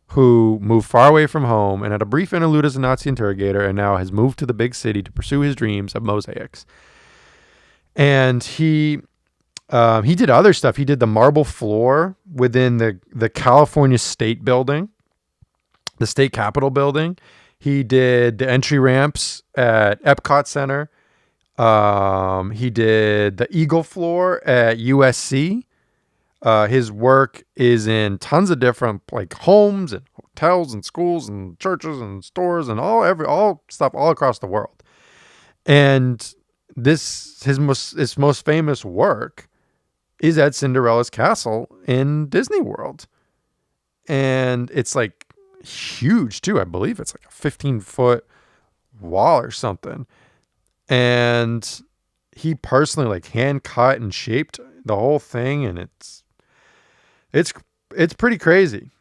who moved far away from home and had a brief interlude as a Nazi interrogator, and now has moved to the big city to pursue his dreams of mosaics. And he did other stuff. He did the marble floor within the California State Building, the State Capitol Building. He did the entry ramps at Epcot Center. He did the Eagle floor at USC. His work is in tons of different like homes and hotels and schools and churches and stores and all stuff all across the world. And his most famous work is at Cinderella's castle in Disney World. And it's like huge too. I believe it's like a 15-foot wall or something. And he personally like hand cut and shaped the whole thing, and it's pretty crazy.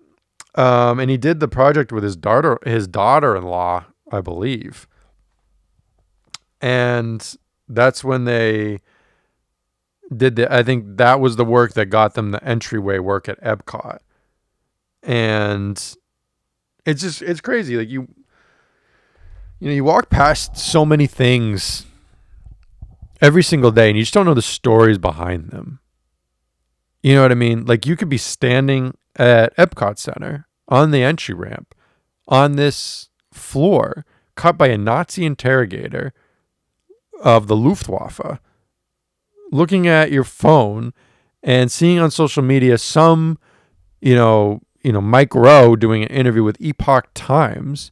And he did the project with his daughter-in-law, I believe. And that's when they did I think that was the work that got them the entryway work at Epcot. And it's crazy. Like, you walk past so many things every single day, and you just don't know the stories behind them. You know what I mean? Like, you could be standing at Epcot Center on the entry ramp on this floor cut by a Nazi interrogator of the Luftwaffe, looking at your phone and seeing on social media some, Mike Rowe doing an interview with Epoch Times.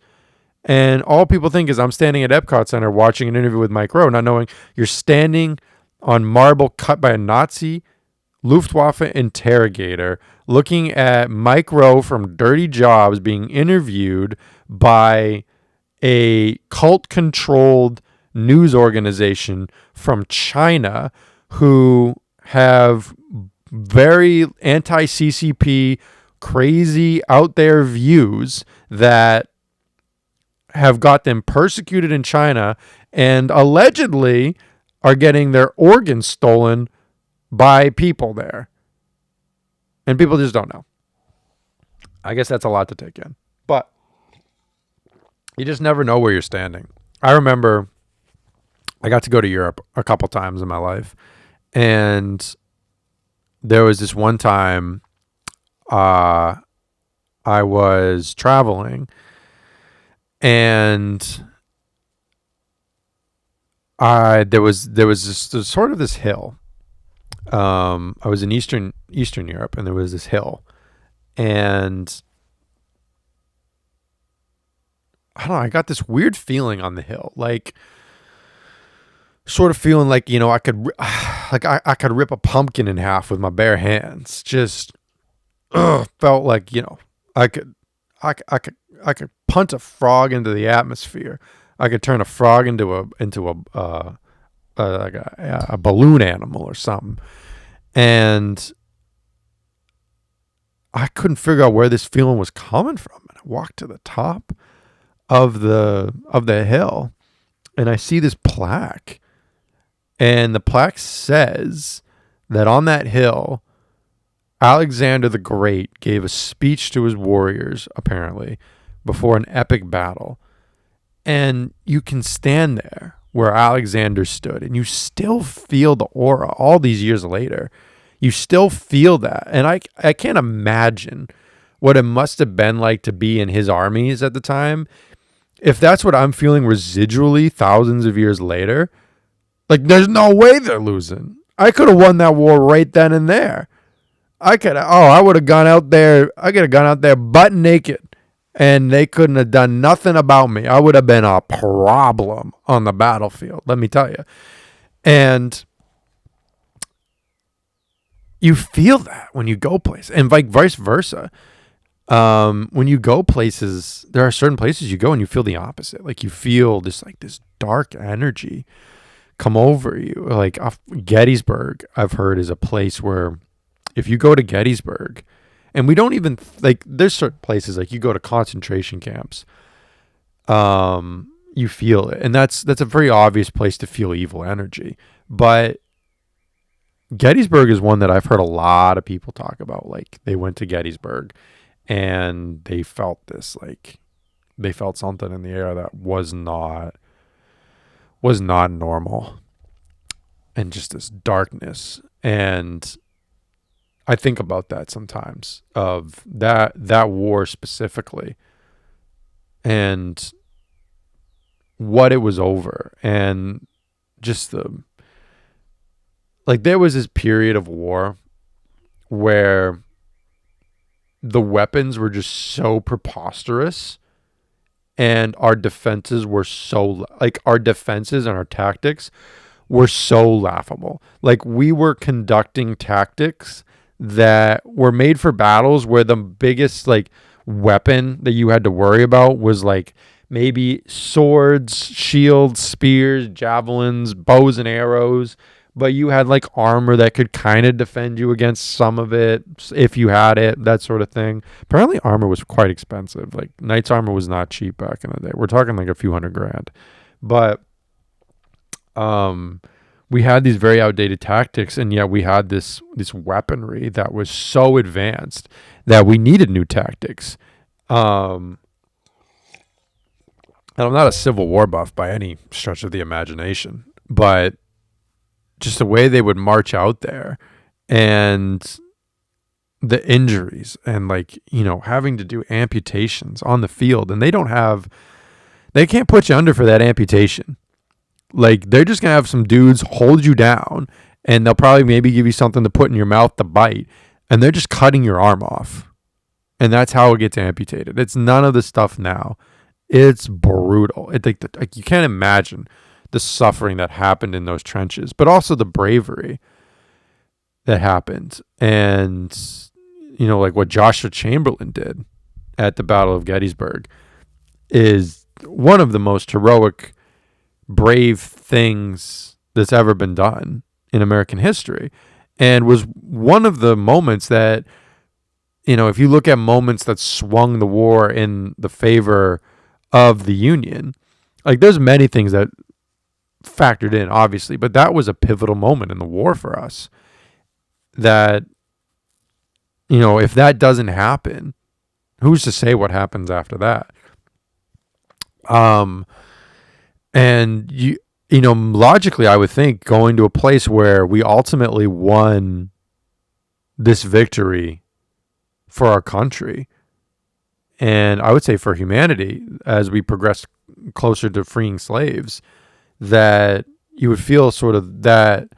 And all people think is I'm standing at Epcot Center watching an interview with Mike Rowe, not knowing you're standing on marble cut by a Nazi Luftwaffe interrogator, looking at Mike Rowe from Dirty Jobs being interviewed by a cult-controlled news organization from China who have very anti-CCP, crazy, out there views that have got them persecuted in China and allegedly are getting their organs stolen by people there. And people just don't know. I guess that's a lot to take in. But You just never know where you're standing. I remember I got to go to Europe a couple times in my life, and there was this one time uh, I was traveling, and there was this sort of this hill. I was in Eastern Europe, and there was this hill, and I don't know. I got this weird feeling on the hill, like sort of feeling like I could, like I could rip a pumpkin in half with my bare hands. Just felt like I could, I could punt a frog into the atmosphere. I could turn a frog like a balloon animal or something, and I couldn't figure out where this feeling was coming from. And I walked to the top of the hill, and I see this plaque, and the plaque says that on that hill, Alexander the Great gave a speech to his warriors, apparently, before an epic battle. And you can stand there where Alexander stood, and you still feel the aura all these years later. You still feel that. And I can't imagine what it must have been like to be in his armies at the time. If that's what I'm feeling residually thousands of years later, like there's no way they're losing. I could have won that war right then and there. I would have gone out there. I could have gone out there butt naked, and they couldn't have done nothing about me. I would have been a problem on the battlefield, let me tell you. And you feel that when you go places, and like vice versa. When you go places, there are certain places you go and you feel the opposite. Like you feel this dark energy come over you. Like Gettysburg, I've heard, is a place where if you go to Gettysburg, and we don't even like, there's certain places like you go to concentration camps, you feel it, and that's a very obvious place to feel evil energy. But Gettysburg is one that I've heard a lot of people talk about. Like they went to Gettysburg and they felt this, like they felt something in the air that was not normal, and just this darkness. And I think about that sometimes, of that war specifically, and what it was over, and just there was this period of war where the weapons were just so preposterous, and our defenses and our tactics were so laughable. Like we were conducting tactics that were made for battles where the biggest weapon that you had to worry about was maybe swords, shields, spears, javelins, bows and arrows. But you had armor that could kind of defend you against some of it if you had it, that sort of thing. Apparently armor was quite expensive. Like knight's armor was not cheap back in the day. We're talking a few $100,000. But we had these very outdated tactics, and yet we had this weaponry that was so advanced that we needed new tactics. And I'm not a Civil War buff by any stretch of the imagination, but just the way they would march out there, and the injuries, and having to do amputations on the field, and they can't put you under for that amputation. They're just gonna have some dudes hold you down, and they'll probably maybe give you something to put in your mouth to bite, and they're just cutting your arm off, and that's how it gets amputated. It's none of the stuff now. It's brutal. You can't imagine the suffering that happened in those trenches, but also the bravery that happened. And, what Joshua Chamberlain did at the Battle of Gettysburg is one of the most heroic, brave things that's ever been done in American history, and was one of the moments that, if you look at moments that swung the war in the favor of the Union, there's many things that factored in, obviously, but that was a pivotal moment in the war for us. That, if that doesn't happen, who's to say what happens after that? Um, and logically, I would think going to a place where we ultimately won this victory for our country, and I would say for humanity as we progress closer to freeing slaves, that you would feel sort of that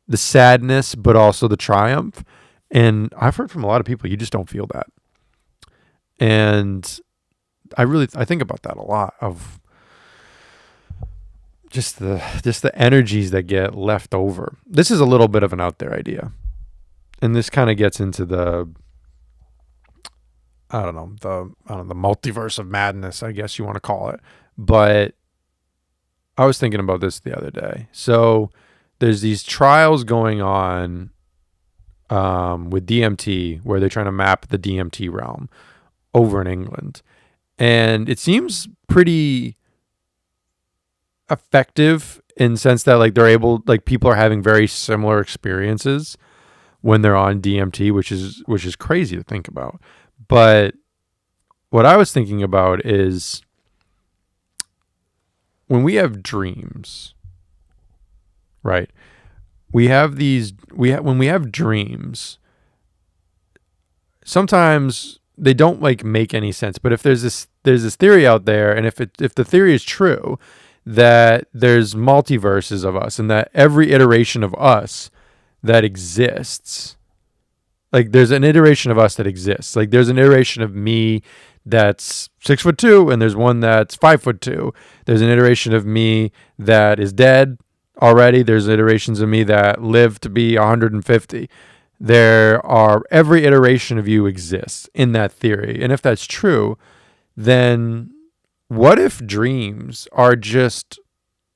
the sadness, but also the triumph. And I've heard from a lot of people, you just don't feel that. And I think about that a lot, of just the energies that get left over. This is a little bit of an out there idea. And this kind of gets into the multiverse of madness, I guess you want to call it. But I was thinking about this the other day. So there's these trials going on with DMT, where they're trying to map the DMT realm over in England. And it seems pretty effective in the sense that like they're able, like people are having very similar experiences when they're on DMT, which is crazy to think about. But what I was thinking about is when we have dreams, right? When we have dreams, sometimes they don't like make any sense. But if there's this theory out there, and if the theory is true, that there's multiverses of us, and that every iteration of us that exists, like there's an iteration of us that exists. Like there's an iteration of me that's 6'2", and there's one that's 5'2". There's an iteration of me that is dead already. There's iterations of me that live to be 150. Every iteration of you exists in that theory. And if that's true, then what if dreams are just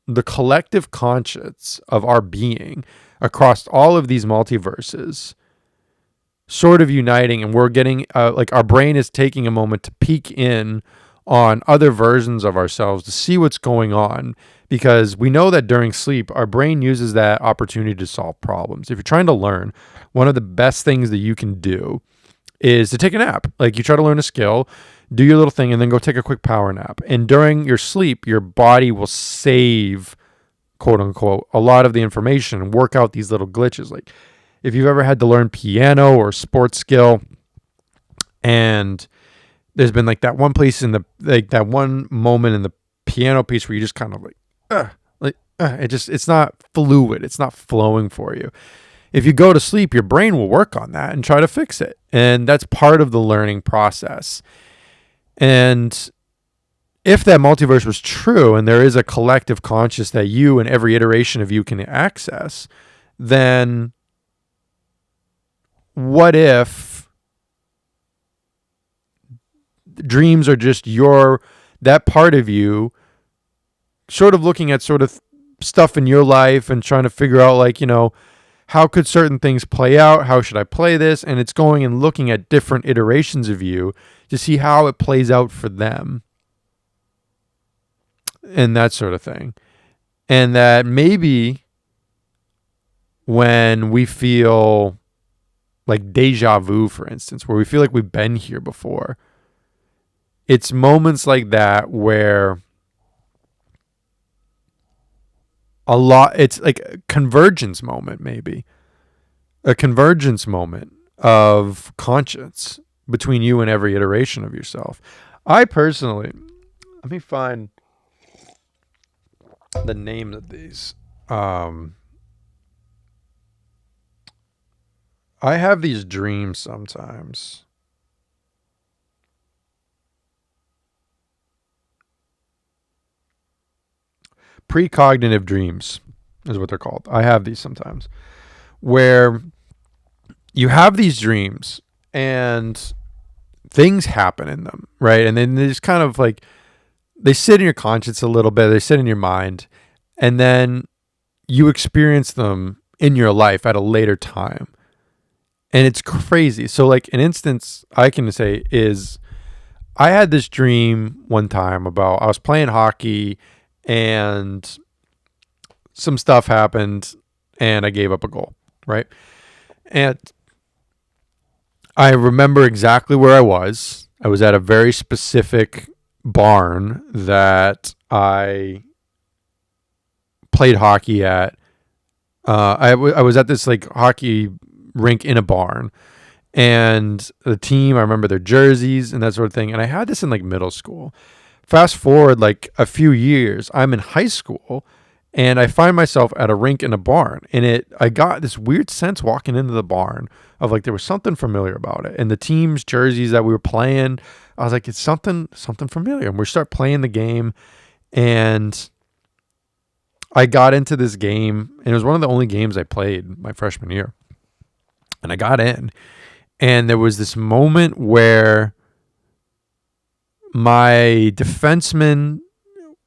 the collective conscience of our being across all of these multiverses, sort of uniting, and we're getting like our brain is taking a moment to peek in on other versions of ourselves to see what's going on, because we know that during sleep our brain uses that opportunity to solve problems. If you're trying to learn, one of the best things that you can do is to take a nap. Like you try to learn a skill, do your little thing, and then go take a quick power nap. And during your sleep, your body will save, quote unquote, a lot of the information and work out these little glitches. Like if you've ever had to learn piano or sports skill, and there's been like that one place that one moment in the piano piece where you just kind of it's not fluid. It's not flowing for you. If you go to sleep, your brain will work on that and try to fix it. And that's part of the learning process. And if that multiverse was true, and there is a collective conscious that you and every iteration of you can access, then what if dreams are just that part of you sort of looking at sort of stuff in your life and trying to figure out, like, how could certain things play out? How should I play this? And it's going and looking at different iterations of you to see how it plays out for them and that sort of thing. And that maybe when we feel like deja vu, for instance, where we feel like we've been here before, it's moments like that where it's like a convergence moment, maybe a convergence moment of conscience between you and every iteration of yourself. I personally, let me find the names of these. I have these dreams sometimes. Precognitive dreams is what they're called. I have these sometimes where you have these dreams and things happen in them, right? And then they just kind of like, they sit in your conscience a little bit, they sit in your mind, and then you experience them in your life at a later time. And it's crazy. So like an instance I can say is, I had this dream one time about, I was playing hockey and some stuff happened and I gave up a goal, right? And I remember exactly where I was. I was at a very specific barn that I played hockey at. I was at this like hockey rink in a barn, and the team, I remember their jerseys and that sort of thing. And I had this in like middle school. Fast forward like a few years, I'm in high school, and I find myself at a rink in a barn. And I got this weird sense walking into the barn of like there was something familiar about it. And the team's jerseys that we were playing, I was like, it's something familiar. And we start playing the game, and I got into this game, and it was one of the only games I played my freshman year. And I got in, and there was this moment where my defenseman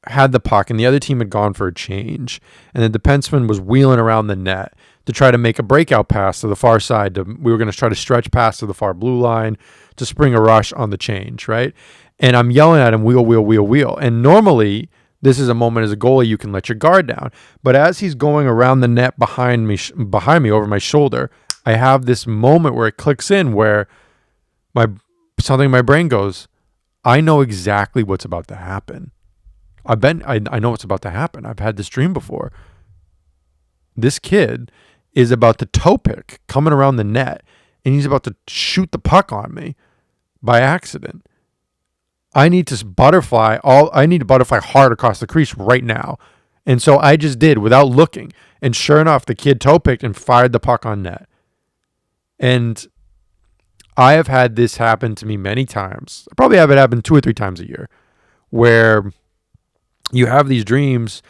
had the puck and the other team had gone for a change, and the defenseman was wheeling around the net to try to make a breakout pass to the far side. We were going to try to stretch past to the far blue line to spring a rush on the change, right? And I'm yelling at him, wheel, wheel, wheel, wheel. And normally this is a moment as a goalie you can let your guard down. But as he's going around the net behind me over my shoulder, I have this moment where it clicks in where something in my brain goes, I know exactly what's about to happen. I know what's about to happen. I've had this dream before. This kid is about to toe pick coming around the net, and he's about to shoot the puck on me by accident. I need to butterfly hard across the crease right now. And so I just did without looking. And sure enough, the kid toe picked and fired the puck on net. And I have had this happen to me many times. I probably have it happen 2 or 3 times a year, where you have these dreams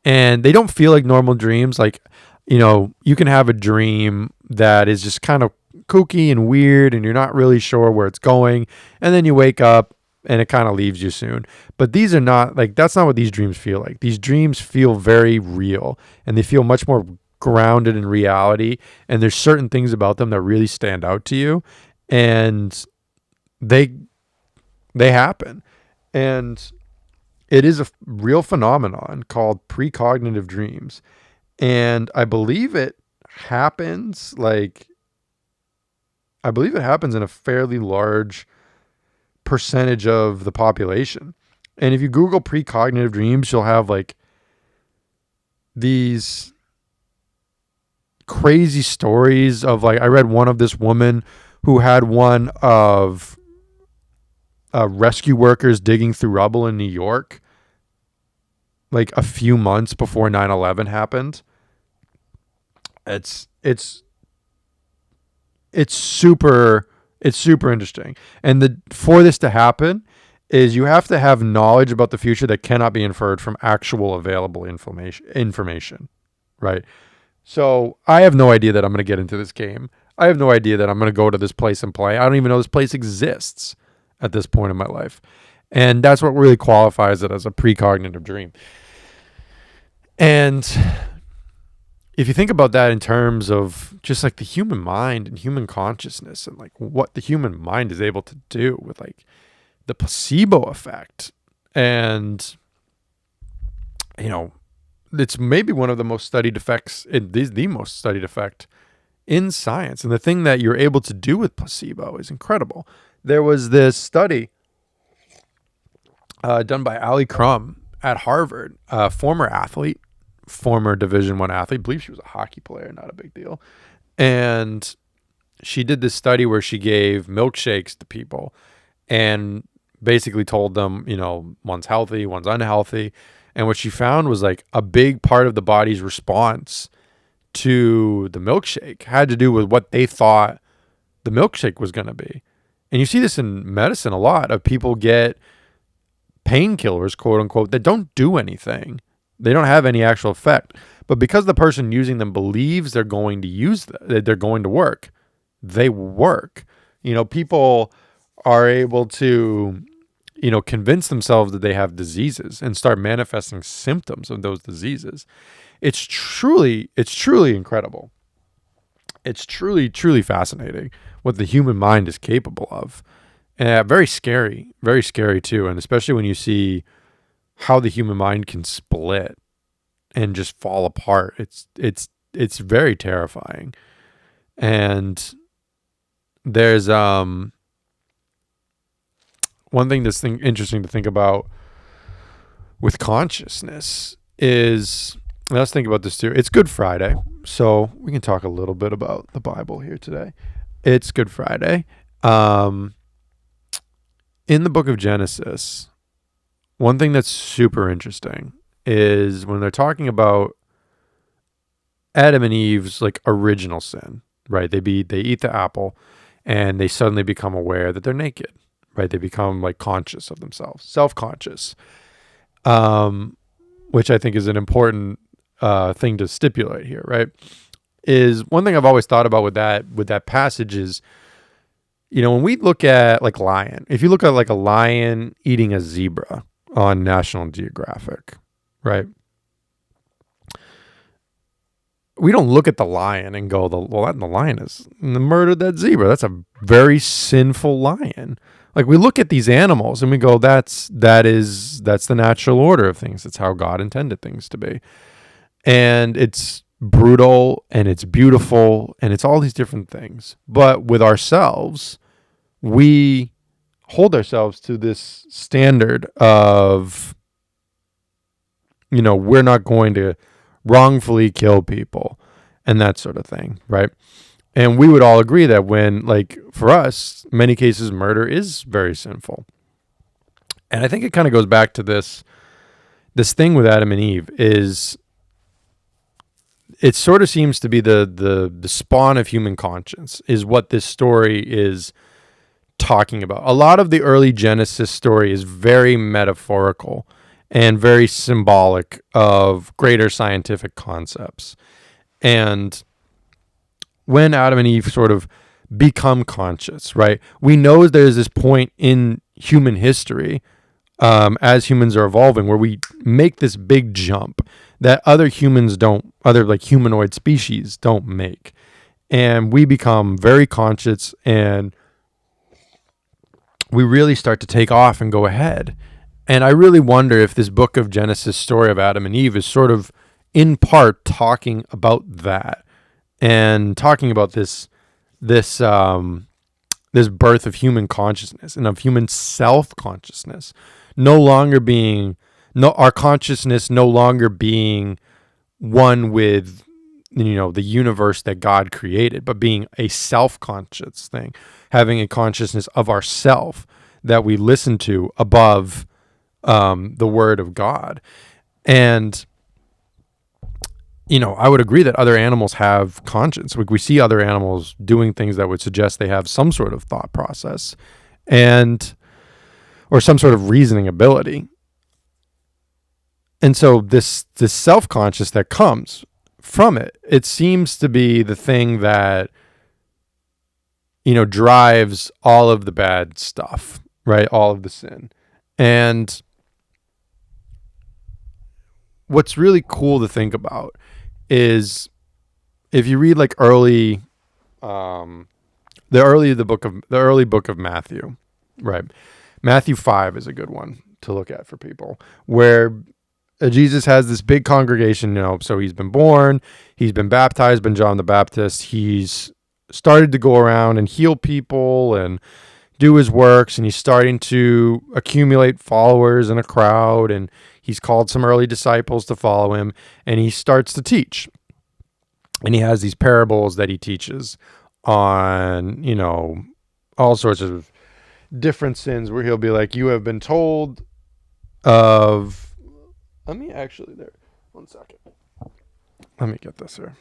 and they don't feel like normal dreams. Like, you can have a dream that is just kind of kooky and weird and you're not really sure where it's going. And then you wake up and it kind of leaves you soon. But these are not like, that's not what these dreams feel like. These dreams feel very real, and they feel much more grounded in reality. And there's certain things about them that really stand out to you, and they happen. And it is a real phenomenon called precognitive dreams. And I believe it happens in a fairly large percentage of the population. And if you Google precognitive dreams, you'll have like these crazy stories of like, I read one of this woman who had one of rescue workers digging through rubble in New York like a few months before 9/11 happened. It's super interesting. And for this to happen is you have to have knowledge about the future that cannot be inferred from actual available information, right? So I have no idea that I'm going to get into this game. I have no idea that I'm going to go to this place and play. I don't even know this place exists at this point in my life. And that's what really qualifies it as a precognitive dream. And if you think about that in terms of just like the human mind and human consciousness and like what the human mind is able to do with like the placebo effect, and it's maybe one of the most studied effects, the most studied effect in science. And the thing that you're able to do with placebo is incredible. There was this study done by Ali Crum at Harvard, a former Division I athlete. I believe she was a hockey player, not a big deal. And she did this study where she gave milkshakes to people and basically told them, one's healthy, one's unhealthy. And what she found was like a big part of the body's response to the milkshake had to do with what they thought the milkshake was going to be. And you see this in medicine a lot, of people get painkillers, quote unquote, that don't do anything. They don't have any actual effect. But because the person using them believes they're going to work, they work. People are able to, convince themselves that they have diseases and start manifesting symptoms of those diseases. It's truly incredible. It's truly, truly fascinating what the human mind is capable of. And very scary too. And especially when you see how the human mind can split and just fall apart. It's very terrifying. And there's one thing that's interesting to think about with consciousness is, and let's think about this too. It's Good Friday, so we can talk a little bit about the Bible here today. It's Good Friday. In the book of Genesis, one thing that's super interesting is when they're talking about Adam and Eve's like original sin, right? They eat the apple and they suddenly become aware that they're naked, right? They become like conscious of themselves, self-conscious, which I think is an important thing to stipulate here, right? Is one thing I've always thought about with that passage is, when we look at like lion, if you look at like a lion eating a zebra on National Geographic, right? We don't look at the lion and go, the lion is murdered that zebra. That's a very sinful lion. Like we look at these animals and we go, that's the natural order of things. It's how God intended things to be. And it's brutal and it's beautiful and it's all these different things. But with ourselves, we hold ourselves to this standard of, we're not going to wrongfully kill people and that sort of thing, right? And we would all agree that when, like, for us, many cases, murder is very sinful. And I think it kind of goes back to this thing with Adam and Eve is it sort of seems to be the spawn of human conscience is what this story is talking about. A lot of the early Genesis story is very metaphorical and very symbolic of greater scientific concepts. And when Adam and Eve sort of become conscious, right? We know there's this point in human history as humans are evolving where we make this big jump that other like humanoid species don't make. And we become very conscious and we really start to take off and go ahead. And I really wonder if this book of Genesis story of Adam and Eve is sort of in part talking about that and talking about this birth of human consciousness and of human self-consciousness our consciousness no longer being one with the universe that God created, but being a self-conscious thing, having a consciousness of ourself that we listen to above the word of God. And I would agree that other animals have conscience. Like we see other animals doing things that would suggest they have some sort of thought process or some sort of reasoning ability. And so this self-conscious that comes from it seems to be the thing that drives all of the bad stuff, right? All of the sin. And what's really cool to think about is if you read like the early book of Matthew, right? Matthew 5 is a good one to look at for people, where Jesus has this big congregation, so he's been born, he's been baptized by John the Baptist, he's started to go around and heal people and do his works, and he's starting to accumulate followers and a crowd, and he's called some early disciples to follow him, and he starts to teach. And he has these parables that he teaches on, all sorts of different sins where he'll be like, you have been told of... Let me actually there. 1 second. Let me get this here.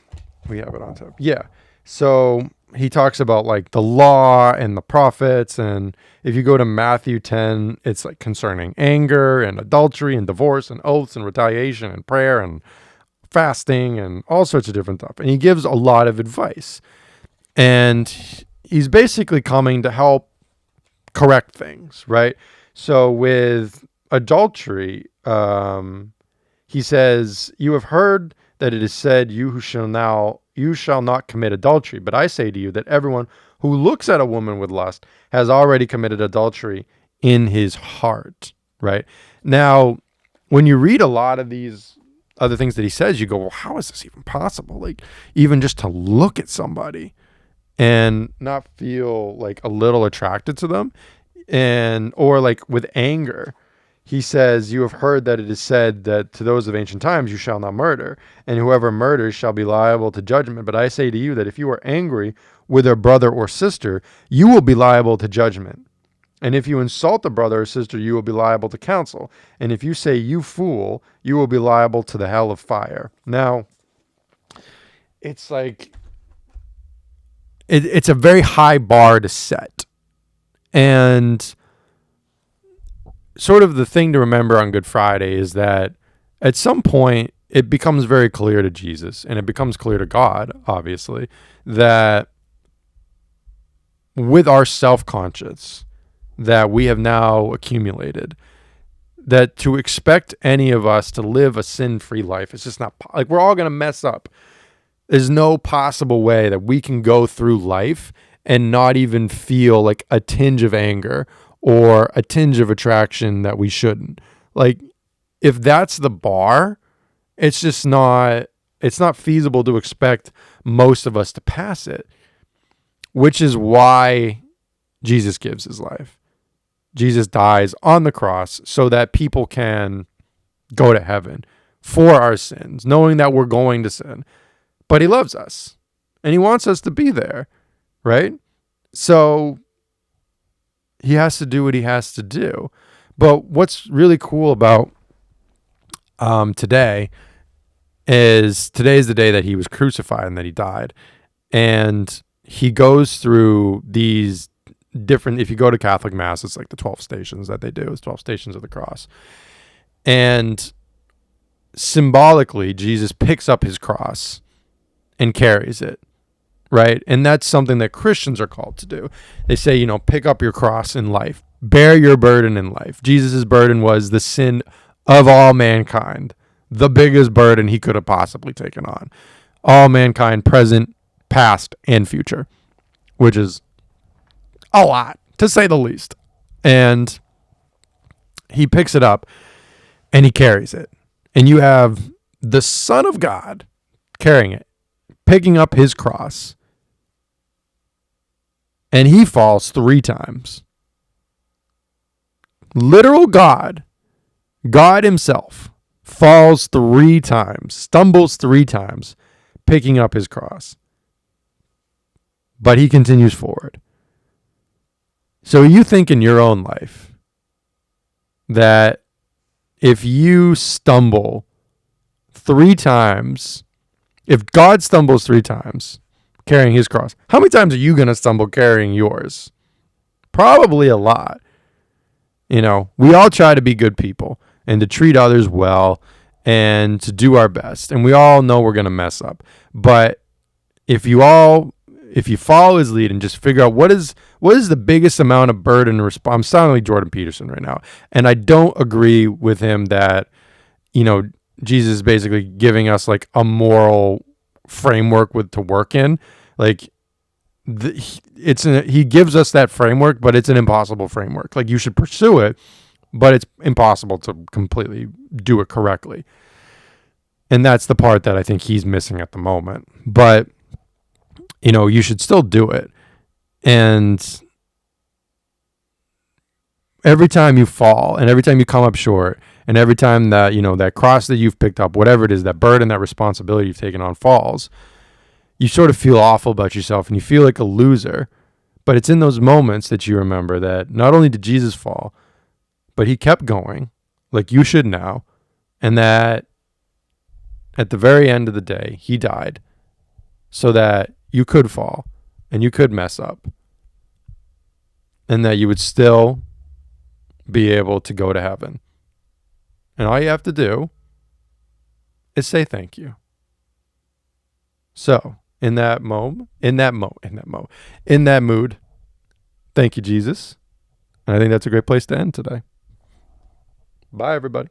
We have it on top. Yeah. So he talks about like the law and the prophets. And if you go to Matthew 10, it's like concerning anger and adultery and divorce and oaths and retaliation and prayer and fasting and all sorts of different stuff. And he gives a lot of advice. And he's basically coming to help correct things, right? So with adultery, he says, you have heard that it is said, you shall not commit adultery. But I say to you that everyone who looks at a woman with lust has already committed adultery in his heart, right? Now, when you read a lot of these other things that he says, you go, well, how is this even possible? Like, even just to look at somebody and not feel like a little attracted to them, And, or like with anger, he says, you have heard that it is said that to those of ancient times, you shall not murder, and whoever murders shall be liable to judgment. But I say to you that if you are angry with a brother or sister, you will be liable to judgment. And if you insult a brother or sister, you will be liable to counsel. And if you say, you fool, you will be liable to the hell of fire. Now, it's like, it's a very high bar to set. And sort of the thing to remember on Good Friday is that at some point it becomes very clear to Jesus, and it becomes clear to God, obviously, that with our self-conscious that we have now accumulated, that to expect any of us to live a sin-free life, it's just not, like, we're all going to mess up. There's no possible way that we can go through life and not even feel like a tinge of anger or a tinge of attraction that we shouldn't. Like, if that's the bar, it's just not feasible to expect most of us to pass it, which is why Jesus gives his life. Jesus dies on the cross so that people can go to heaven for our sins, knowing that we're going to sin. But he loves us and he wants us to be there, right? So he has to do what he has to do. But what's really cool about today is the day that he was crucified and that he died. And he goes through these different, if you go to Catholic Mass, it's like the 12 stations that they do. It's 12 stations of the cross. And symbolically, Jesus picks up his cross and carries it, right? And that's something that Christians are called to do. They say, pick up your cross in life. Bear your burden in life. Jesus' burden was the sin of all mankind, the biggest burden he could have possibly taken on. All mankind, present, past, and future, which is a lot, to say the least. And he picks it up and he carries it. And you have the Son of God carrying it, picking up his cross. And he falls 3 times. Literal God himself, falls 3 times, stumbles 3 times, picking up his cross. But he continues forward. So you think in your own life that if you stumble 3 times, if God stumbles 3 times carrying his cross, how many times are you going to stumble carrying yours? Probably a lot. We all try to be good people and to treat others well and to do our best. And we all know we're going to mess up. But if you follow his lead and just figure out what is the biggest amount of burden response. I'm sounding like Jordan Peterson right now. And I don't agree with him that, Jesus is basically giving us like a moral framework to work in. Like, he gives us that framework, but it's an impossible framework. Like, you should pursue it, but it's impossible to completely do it correctly. And that's the part that I think he's missing at the moment. But, you should still do it. And every time you fall and every time you come up short and every time that, that cross that you've picked up, whatever it is, that burden, that responsibility you've taken on falls, you sort of feel awful about yourself and you feel like a loser. But it's in those moments that you remember that not only did Jesus fall, but he kept going like you should now. And that at the very end of the day, he died so that you could fall and you could mess up and that you would still be able to go to heaven. And all you have to do is say thank you. So, in that mood, thank you, Jesus. And I think that's a great place to end today. Bye, everybody.